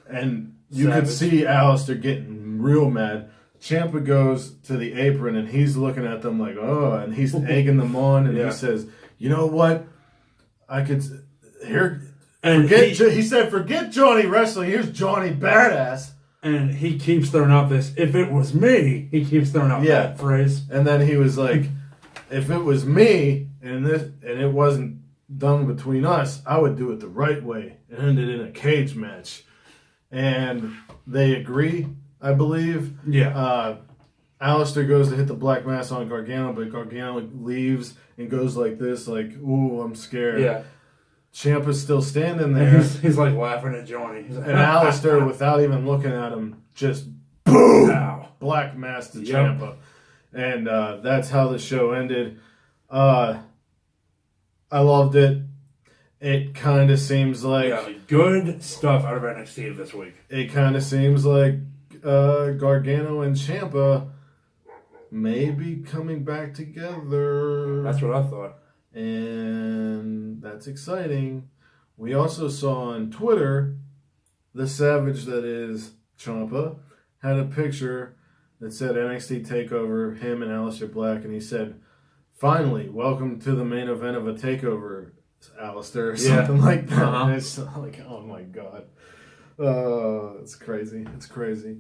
And you could see Aleister getting real mad. Ciampa goes to the apron, and he's looking at them like, "Oh," and he's egging them on. And he says, "You know what? I could... Here... And he said, forget Johnny Wrestling. Here's Johnny Badass." And he keeps throwing out this, "If it was me," he keeps throwing out that phrase. And then he was like, "If it was me and it wasn't done between us, I would do it the right way and end it in a cage match." And they agree, I believe. Aleister goes to hit the Black Mass on Gargano, but Gargano leaves and goes like this, like, "Ooh, I'm scared." Ciampa's still standing there. He's like laughing at Johnny. And Aleister, without even looking at him, just boom! Black Mass to Ciampa. And that's how the show ended. I loved it. It kind of seems like... good stuff out of NXT this week. It kind of seems like Gargano and Ciampa may be coming back together. That's what I thought. And that's exciting. We also saw on Twitter, the savage that is Ciampa had a picture that said NXT TakeOver, him and Aleister Black, and he said, "Finally, welcome to the main event of a TakeOver, Aleister," or something like that. And it's like, oh my god. It's crazy. It's crazy.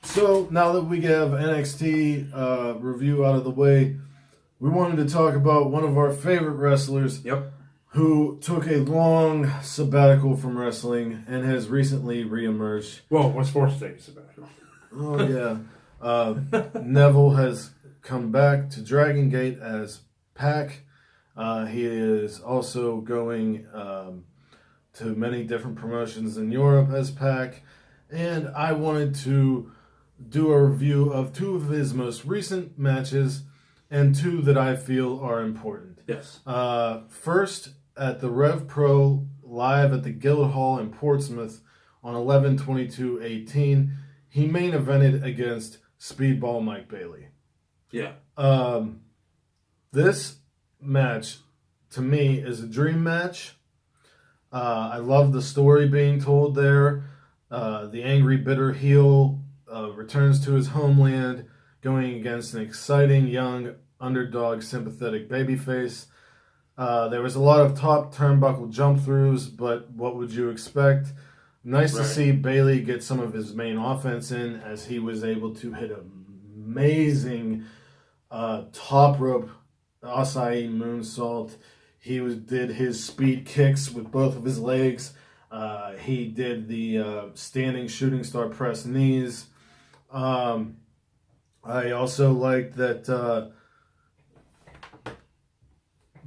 So now that we have NXT review out of the way, we wanted to talk about one of our favorite wrestlers who took a long sabbatical from wrestling and has recently reemerged. Well, was forced to take a sabbatical. Oh, yeah. Neville has come back to Dragon Gate as PAC. He is also going to many different promotions in Europe as PAC. And I wanted to do a review of 2 of his most recent matches and 2 that I feel are important. Yes. First, at the Rev Pro live at the Guildhall in Portsmouth on 11/22/18, he main evented against Speedball Mike Bailey. Yeah. This match, to me, is a dream match. I love the story being told there. The angry, bitter heel returns to his homeland, going against an exciting, young, underdog, sympathetic babyface. There was a lot of top turnbuckle jump-throughs, but what would you expect? Nice to see Bailey get some of his main offense in, as he was able to hit an amazing top rope acai moonsault. He did his speed kicks with both of his legs. He did the standing shooting star press knees. I also like that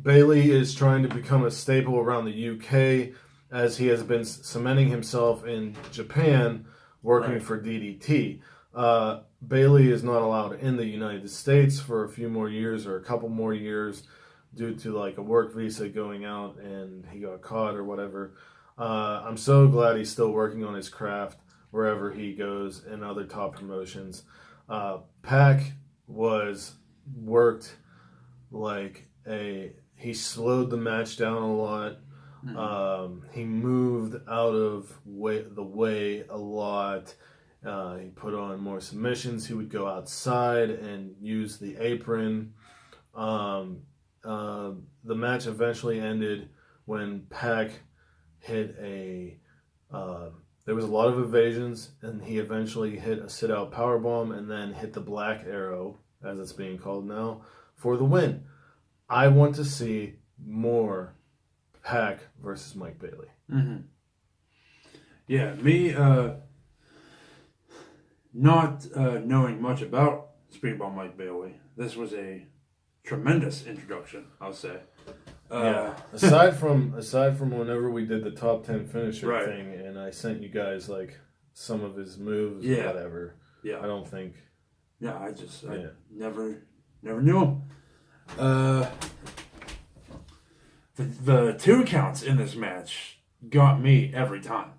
Bailey is trying to become a staple around the UK, as he has been cementing himself in Japan, working for DDT. Bailey is not allowed in the United States for a few more years, or a couple more years, due to like a work visa going out, and he got caught or whatever. I'm so glad he's still working on his craft wherever he goes in other top promotions. PAC was worked like he slowed the match down a lot. He moved out of the way a lot. He put on more submissions. He would go outside and use the apron. The match eventually ended when PAC hit there was a lot of evasions, and he eventually hit a sit-out powerbomb and then hit the Black Arrow, as it's being called now, for the win. I want to see more PAC versus Mike Bailey. Mm-hmm. Yeah, me not knowing much about Speedball Mike Bailey, this was a tremendous introduction, I'll say. Yeah. Aside from whenever we did the top 10 finisher thing, and I sent you guys like some of his moves or whatever. Yeah. I don't think. Yeah, I never knew him. The 2 counts in this match got me every time,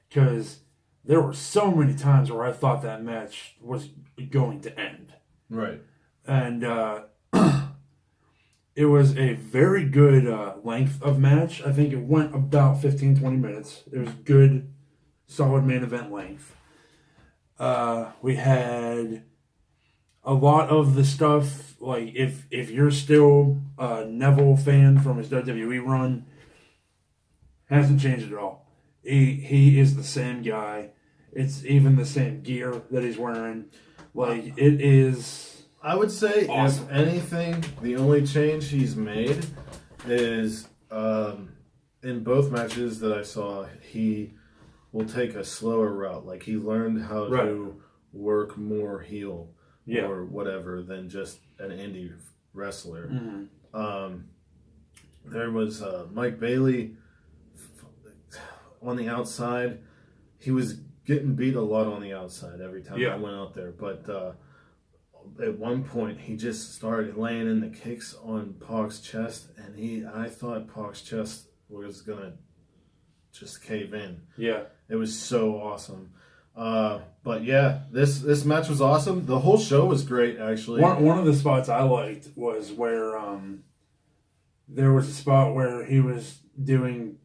because there were so many times where I thought that match was going to end. Right. And it was a very good length of match. I think it went about 15-20 minutes. It was good, solid main event length. We had a lot of the stuff, like if you're still a Neville fan from his WWE run, hasn't changed at all. He is the same guy. It's even the same gear that he's wearing. Like, it is... I would say, awesome. If anything, the only change he's made is in both matches that I saw, he will take a slower route. Like, he learned how to work more heel or whatever than just an indie wrestler. Mm-hmm. There was Mike Bailey on the outside. He was getting beat a lot on the outside every time I went out there, but at one point he just started laying in the kicks on Pac's chest, and I thought Pac's chest was gonna just cave in. Yeah, it was so awesome. But yeah, this match was awesome. The whole show was great, actually. One of the spots I liked was where there was a spot where he was doing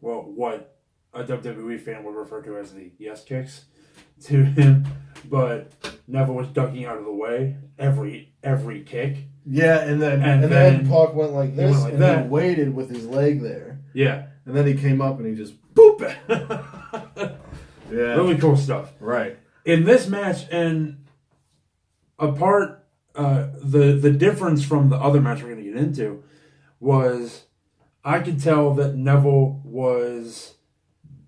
what a WWE fan would refer to as the yes kicks to him, but Neville was ducking out of the way every kick. Yeah, and then Pac went like this, and then waited with his leg there. Yeah, and then he came up and he just boop it. Yeah, really cool stuff. Right in this match, and the difference from the other match we're going to get into was I could tell that Neville was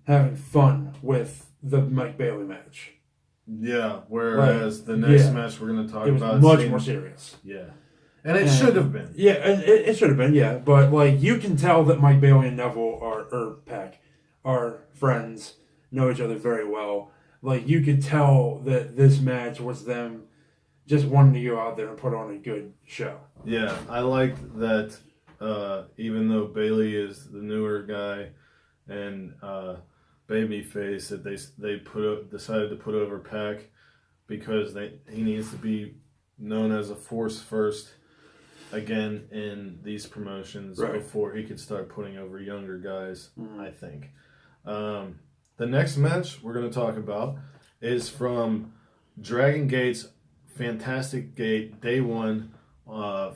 having fun with the Mike Bailey match. Yeah, whereas the next match we're going to talk about... It was much more serious. Yeah. And it should have been. Yeah, it should have been, yeah. But, like, you can tell that Mike Bailey and Neville or PAC are friends, know each other very well. Like, you could tell that this match was them just wanting to go out there and put on a good show. Yeah, I liked that even though Bailey is the newer guy and babyface, that they decided to put over PAC because he needs to be known as a force first again in these promotions before he could start putting over younger guys, I think. The next match we're going to talk about is from Dragon Gate's Fantastic Gate Day 1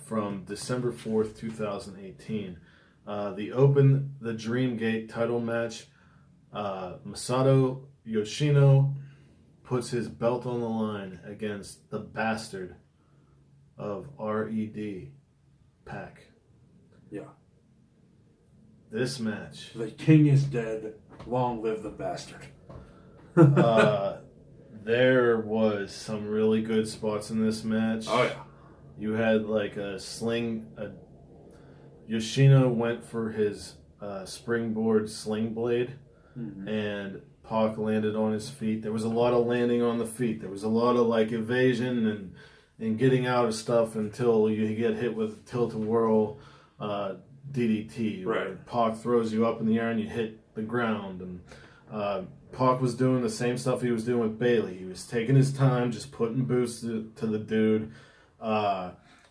from December 4th, 2018. The Dream Gate title match. Masato Yoshino puts his belt on the line against the bastard of RED, PAC. Yeah. This match. The king is dead. Long live the bastard. There was some really good spots in this match. Oh, yeah. You had like a sling. Yoshino went for his springboard sling blade, and PAC landed on his feet. There was a lot of landing on the feet. There was a lot of like evasion and getting out of stuff until you get hit with tilt-a-whirl DDT. Where PAC throws you up in the air and you hit the ground. And PAC was doing the same stuff he was doing with Bailey. He was taking his time, just putting boots to the dude.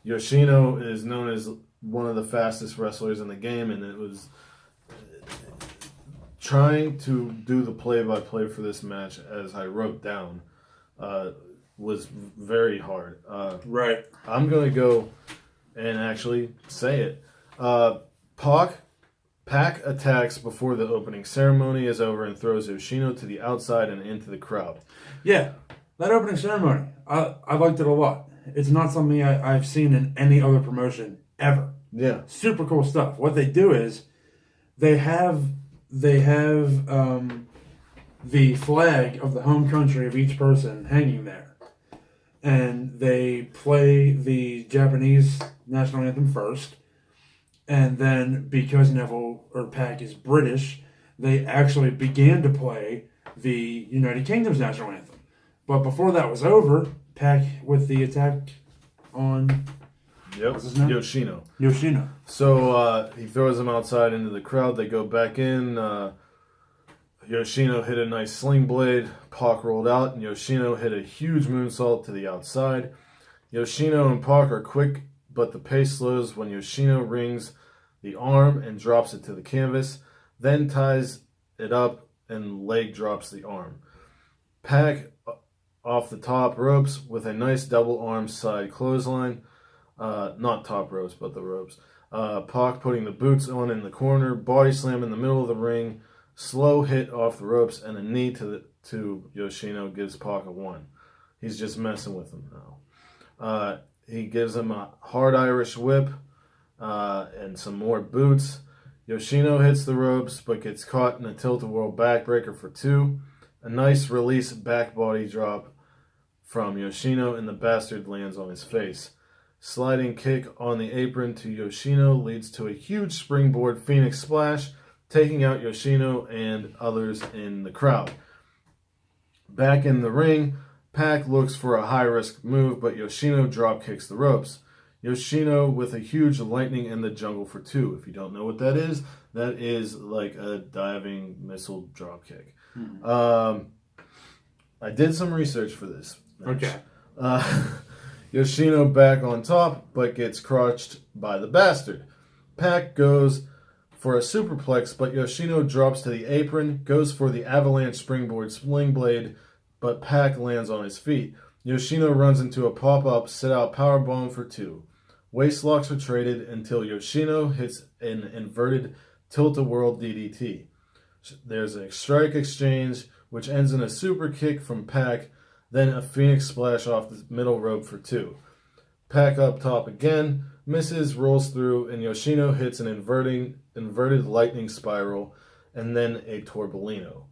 Yoshino is known as one of the fastest wrestlers in the game, and it was trying to do the play-by-play for this match, as I wrote down, was very hard. I'm going to go and actually say it. PAC attacks before the opening ceremony is over and throws Yoshino to the outside and into the crowd. Yeah, that opening ceremony, I liked it a lot. It's not something I've seen in any other promotion ever. Yeah. Super cool stuff. What they do is they have the flag of the home country of each person hanging there. And they play the Japanese national anthem first. And then, because Neville or PAC is British, they actually began to play the United Kingdom's national anthem. But before that was over, PAC with the attack on what's his name? Yoshino. So he throws him outside into the crowd. They go back in. Yoshino hit a nice sling blade. PAC rolled out, and Yoshino hit a huge moonsault to the outside. Yoshino and PAC are quick, but the pace slows when Yoshino rings the arm and drops it to the canvas, then ties it up and leg drops the arm. PAC off the top ropes with a nice double arm side clothesline. Not top ropes, but the ropes. PAC putting the boots on in the corner, body slam in the middle of the ring, slow hit off the ropes, and a knee to Yoshino gives PAC a 1. He's just messing with him now. He gives him a hard Irish whip and some more boots. Yoshino hits the ropes, but gets caught in a tilt-a-whirl backbreaker for 2. A nice release back body drop from Yoshino, and the bastard lands on his face. Sliding kick on the apron to Yoshino leads to a huge springboard Phoenix splash, taking out Yoshino and others in the crowd. Back in the ring, PAC looks for a high-risk move, but Yoshino drop kicks the ropes. Yoshino with a huge lightning in the jungle for 2. If you don't know what that is like a diving missile drop kick. I did some research for this match. Okay. Yoshino back on top, but gets crushed by the bastard. PAC goes for a superplex, but Yoshino drops to the apron, goes for the avalanche springboard sling blade, but PAC lands on his feet. Yoshino runs into a pop-up sit-out powerbomb for 2. Waist locks are traded until Yoshino hits an inverted tilt-a-whirl DDT. There's a strike exchange, which ends in a super kick from PAC, then a Phoenix splash off the middle rope for 2. PAC up top again, misses, rolls through, and Yoshino hits an inverting inverted lightning spiral, and then a Torbellino.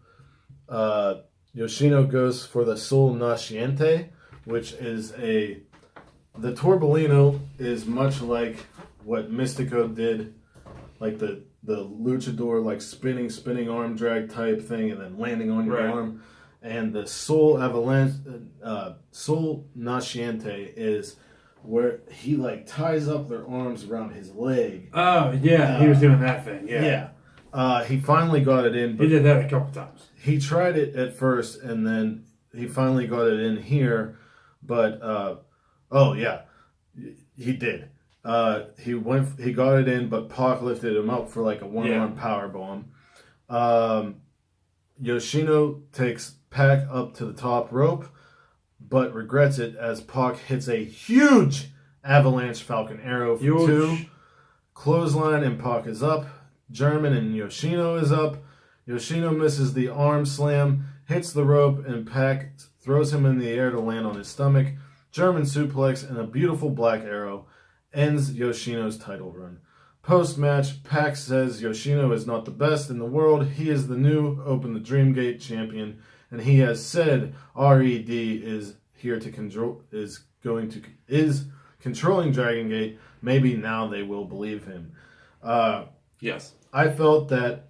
Yoshino goes for the Sol Nasciente, which is the Torbellino is much like what Mystico did, like the luchador, like spinning arm drag type thing, and then landing on your arm. And the Sol Nasciente is where he like ties up their arms around his leg. Oh yeah, he was doing that thing. Yeah. He finally got it in. He did that a couple times. He tried it at first, and then he finally got it in here. But he did. He got it in, but Pac lifted him up for like a one-arm power bomb. Yoshino takes Pac up to the top rope, but regrets it as Pac hits a huge avalanche Falcon Arrow for 2. Clothesline and Pac is up. German and Yoshino is up. Yoshino misses the arm slam, hits the rope, and Pac throws him in the air to land on his stomach. German suplex and a beautiful black arrow ends Yoshino's title run. Post-match, Pac says Yoshino is not the best in the world. He is the new Open the Dream Gate champion, and he has said RED is here to controlling Dragon Gate. Maybe now they will believe him. Yes. I felt that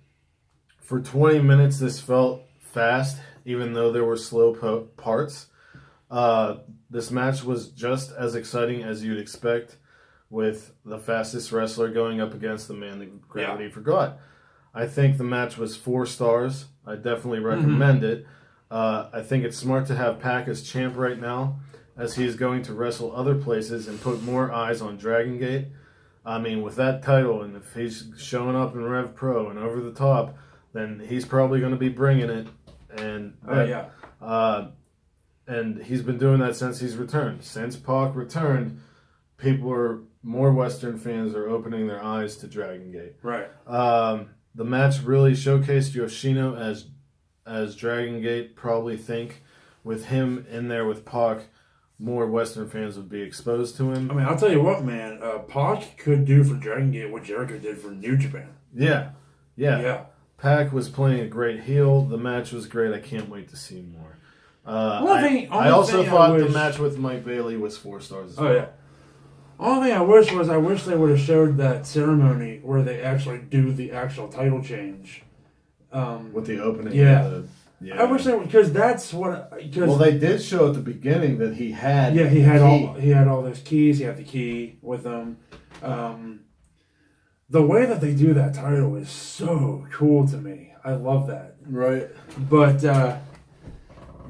for 20 minutes this felt fast, even though there were slow parts. This match was just as exciting as you'd expect, with the fastest wrestler going up against the man that gravity forgot. I think the match was 4 stars. I definitely recommend it. I think it's smart to have Pac as champ right now, as he's going to wrestle other places and put more eyes on Dragon Gate. I mean, with that title, and if he's showing up in Rev Pro and over the top, then he's probably going to be bringing it. And and he's been doing that since he's returned. Since Pac returned, more Western fans are opening their eyes to Dragon Gate. Right. The match really showcased Yoshino as Dragon Gate. Probably think with him in there with Pac, more Western fans would be exposed to him. I mean, I'll tell you what, man. Pac could do for Dragon Gate what Jericho did for New Japan. Yeah. Pac was playing a great heel. The match was great. I can't wait to see more. I also thought the match with Mike Bailey was 4 stars as well. Oh, yeah. Only thing I wish they would have showed that ceremony where they actually do the actual title change. With the opening. Yeah. I wish they would, because that's what. Well, they did show at the beginning that he had. Yeah, he had all those keys. He had the key with him. The way that they do that title is so cool to me. I love that. Right. But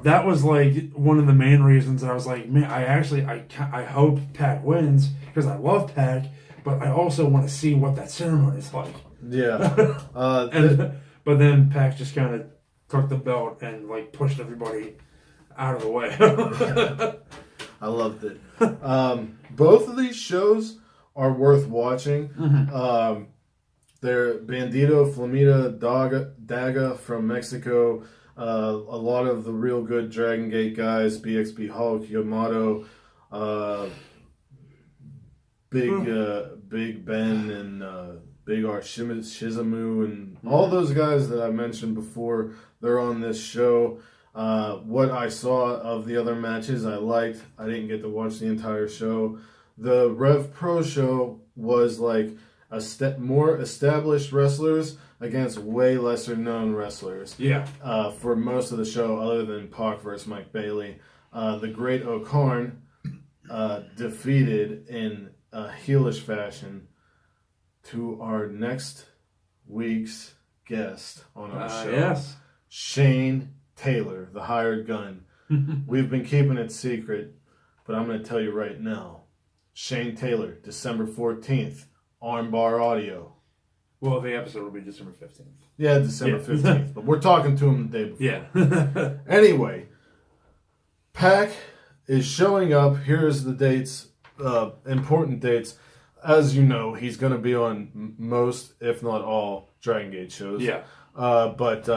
that was like one of the main reasons that I was like, man, I hope Pac wins because I love Pac, but I also want to see what that ceremony is like. Yeah. But then Pac just kind of took the belt and like pushed everybody out of the way. I loved it. Both of these shows are worth watching. Mm-hmm. They're Bandito, Flamita, Daga from Mexico. A lot of the real good Dragon Gate guys, BXB Hulk, Yamato, Big Ben, and Big R Shizumu, and all those guys that I mentioned before, they're on this show. What I saw of the other matches I liked. I didn't get to watch the entire show. The Rev Pro show was like more established wrestlers against way lesser known wrestlers. Yeah. For most of the show, other than Pac versus Mike Bailey, the Great O'Karn defeated in a heelish fashion to our next week's guest on our show. Yes. Shane Taylor, the hired gun. We've been keeping it secret, but I'm going to tell you right now. Shane Taylor, December 14th, Armbar Audio. Well, the episode will be December 15th. Yeah, December 15th. But we're talking to him the day before. Yeah. Anyway, PAC is showing up. Here's the dates, important dates. As you know, he's going to be on most, if not all, Dragon Gate shows. Yeah. But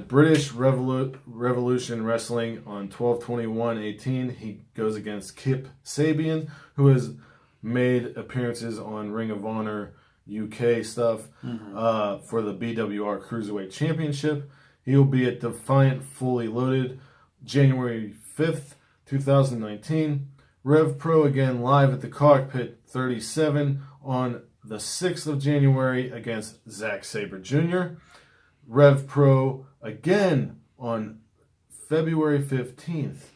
British Revolution Wrestling on 12/21/18, he goes against Kip Sabian, who has made appearances on Ring of Honor, UK stuff for the BWR Cruiserweight Championship. He will be at Defiant Fully Loaded January 5th, 2019. Rev Pro again live at the Cockpit 37 on the 6th of January against Zack Sabre Jr. Rev Pro again on February 15th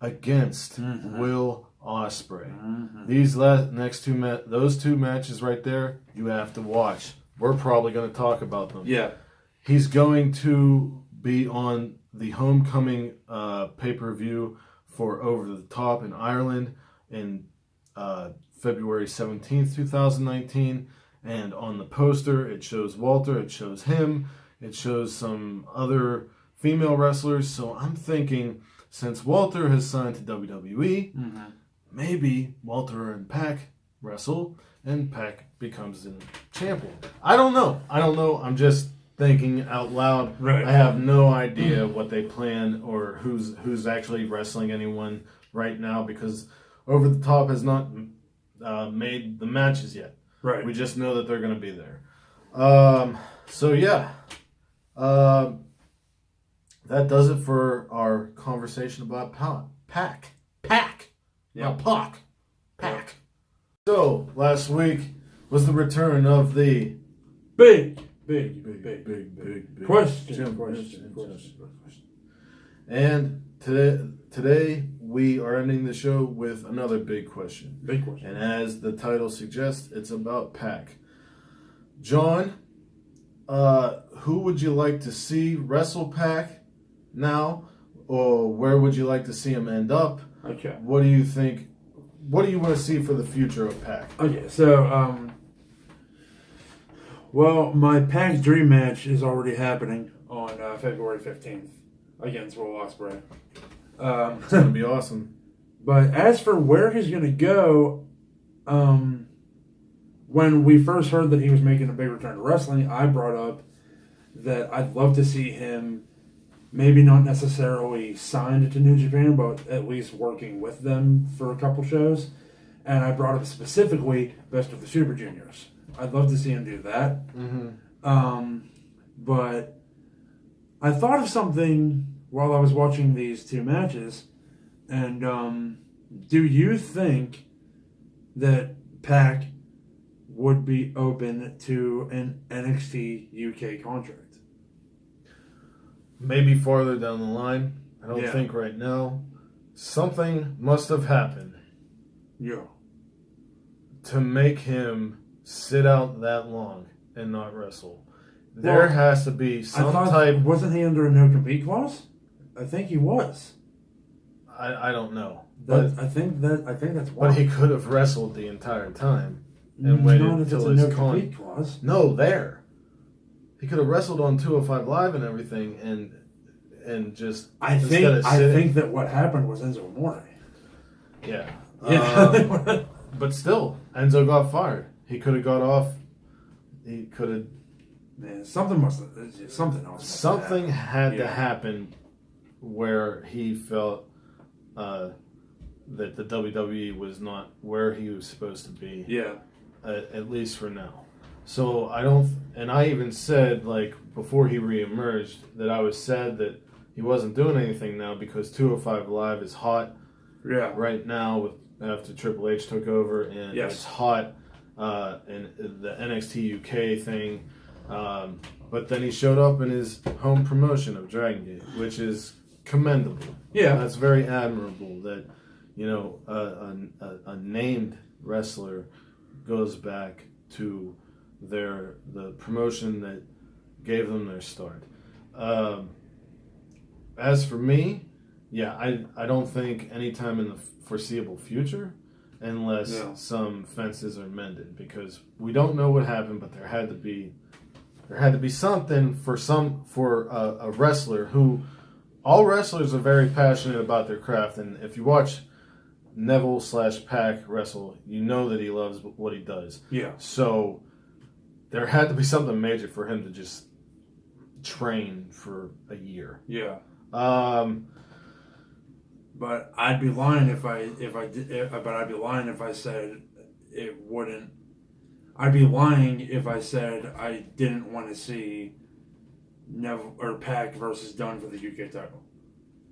against Will Ospreay. These next those two matches right there, you have to watch. We're probably going to talk about them. Yeah. He's going to be on the Homecoming pay-per-view for Over the Top in Ireland in February 17th, 2019. And on the poster, it shows Walter, it shows him, it shows some other female wrestlers. So I'm thinking, since Walter has signed to WWE, maybe Walter and PAC wrestle, and PAC becomes the champion. I don't know. I'm just thinking out loud. Right. I have no idea what they plan or who's actually wrestling anyone right now, because Over the Top has not made the matches yet. Right. We just know that they're going to be there. So yeah. That does it for our conversation about PAC. Yeah. Not PAC. PAC. So, last week was the return of the Big question. And today we are ending the show with another big question. Big question. And as the title suggests, it's about PAC. John, who would you like to see wrestle PAC now? Or where would you like to see him end up? Okay. What do you think? What do you want to see for the future of PAC? Okay, so, well, my PAC dream match is already happening on February 15th against Will Ospreay. It's going to be awesome. But as for where he's going to go, when we first heard that he was making a big return to wrestling, I brought up that I'd love to see him maybe not necessarily signed to New Japan, but at least working with them for a couple shows. And I brought up specifically Best of the Super Juniors. I'd love to see him do that. But I thought of something while I was watching these two matches. And do you think that PAC would be open to an NXT UK contract? Maybe farther down the line. I don't Yeah. think right now. Something must have happened Yeah. to make him sit out that long and not wrestle. There has to be some type. Wasn't he under a no compete clause? I think he was. I don't know. I think that's why. But he could have wrestled the entire time and waited Not if it's until a his no compete clause. No, there. He could have wrestled on 205 Live and everything, and just. I think that what happened was Enzo Amore. Yeah. Yeah. But still, Enzo got fired. He could have got off. He could have. Man, something else. Something had to happen where he felt that the WWE was not where he was supposed to be. Yeah. At least for now. So I don't, and I even said, like, before he reemerged, that I was sad that he wasn't doing anything now, because 205 Live is hot right now after Triple H took over, and it's hot, and the NXT UK thing. But then he showed up in his home promotion of Dragon Gate, which is commendable. Yeah. That's very admirable that, you know, a named wrestler goes back to the promotion that gave them their start. As for me, I don't think anytime in the foreseeable future, unless some fences are mended, because we don't know what happened, but there had to be something for a wrestler who, all wrestlers are very passionate about their craft, and if you watch Neville / PAC wrestle, you know that he loves what he does. Yeah. So there had to be something major for him to just train for a year. Yeah. But I'd be lying if I said it wouldn't I'd be lying if I said I didn't want to see Neville or PAC versus Dunn for the UK title.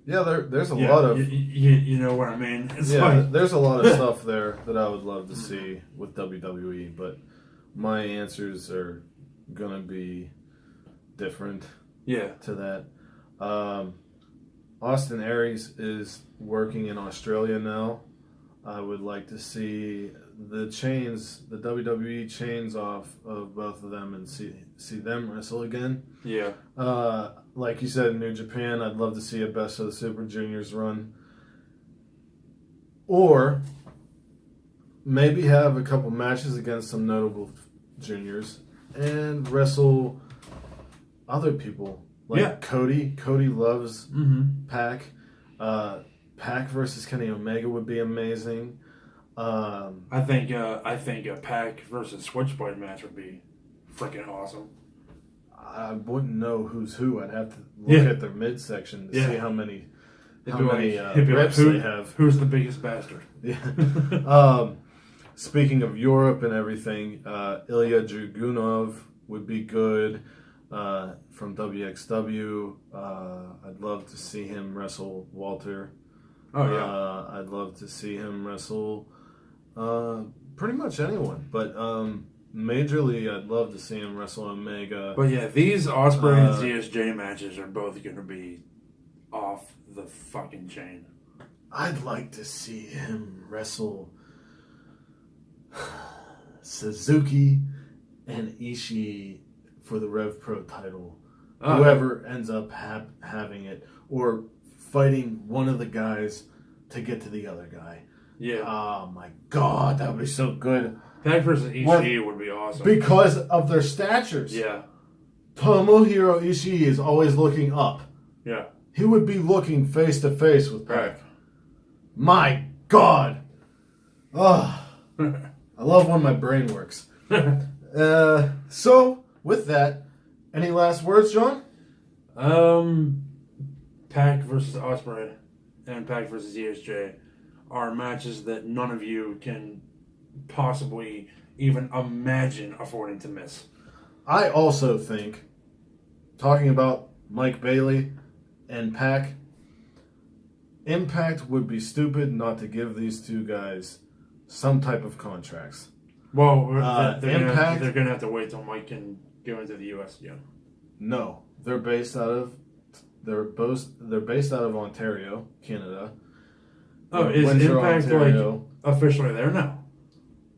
Yeah, there's a lot of... You know what I mean? It's there's a lot of stuff there that I would love to see with WWE, but my answers are going to be different to that. Austin Aries is working in Australia now. I would like to see the WWE chains off of both of them and see them wrestle again. Yeah. Like you said, in New Japan, I'd love to see a Best of the Super Juniors run. Or maybe have a couple matches against some notable juniors and wrestle other people. Like Cody. Cody loves PAC. PAC versus Kenny Omega would be amazing. I think a PAC versus Switchblade match would be freaking awesome. I wouldn't know who's who. I'd have to look at their midsection to see how many reps they have. Who's the biggest bastard? Yeah. Speaking of Europe and everything, Ilya Dragunov would be good from WXW. I'd love to see him wrestle Walter. Oh, yeah. I'd love to see him wrestle pretty much anyone. But majorly, I'd love to see him wrestle Omega. But yeah, these Ospreay and ZSJ matches are both going to be off the fucking chain. I'd like to see him wrestle Suzuki and Ishii for the Rev Pro title. Whoever ends up having it. Or fighting one of the guys to get to the other guy. Yeah. Oh my god, that would be so good. PAC versus Ishii would be awesome. Because of their statures. Yeah. Tomohiro Ishii is always looking up. Yeah. He would be looking face to face with PAC. My god. Oh, I love when my brain works. So, with that, any last words, John? PAC versus Ospreay and PAC versus ESJ are matches that none of you can possibly even imagine affording to miss. I also think, talking about Mike Bailey and PAC, Impact would be stupid not to give these two guys some type of contracts. Well, they're going to have to wait till Mike can go into the U.S. again. No, they're based out of Ontario, Canada. Oh, is Windsor, Impact Ontario. Officially there now?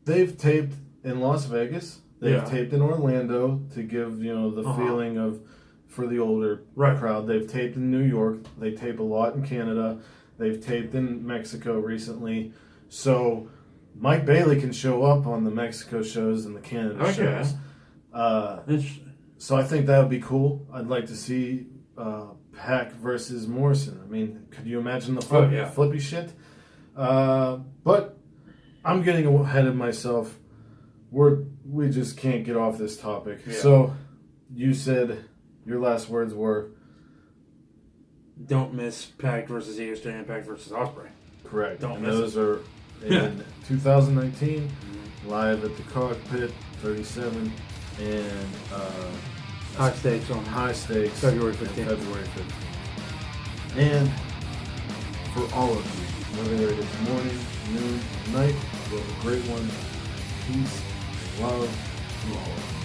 They've taped in Las Vegas. They've taped in Orlando to give the feeling of for the older crowd. They've taped in New York. They tape a lot in Canada. They've taped in Mexico recently. So Mike Bailey can show up on the Mexico shows and the Canada shows. So I think that would be cool. I'd like to see PAC versus Morrison. I mean, could you imagine the flippy shit? But I'm getting ahead of myself. We just can't get off this topic. Yeah. So you said your last words were? Don't miss PAC versus ESJ and PAC versus Ospreay. Correct. Don't and miss those are in 2019, live at the Cockpit 37, and high stakes February 15th. And for all of you, whether it is morning, noon, night, you have a great one. Peace and love to all of you.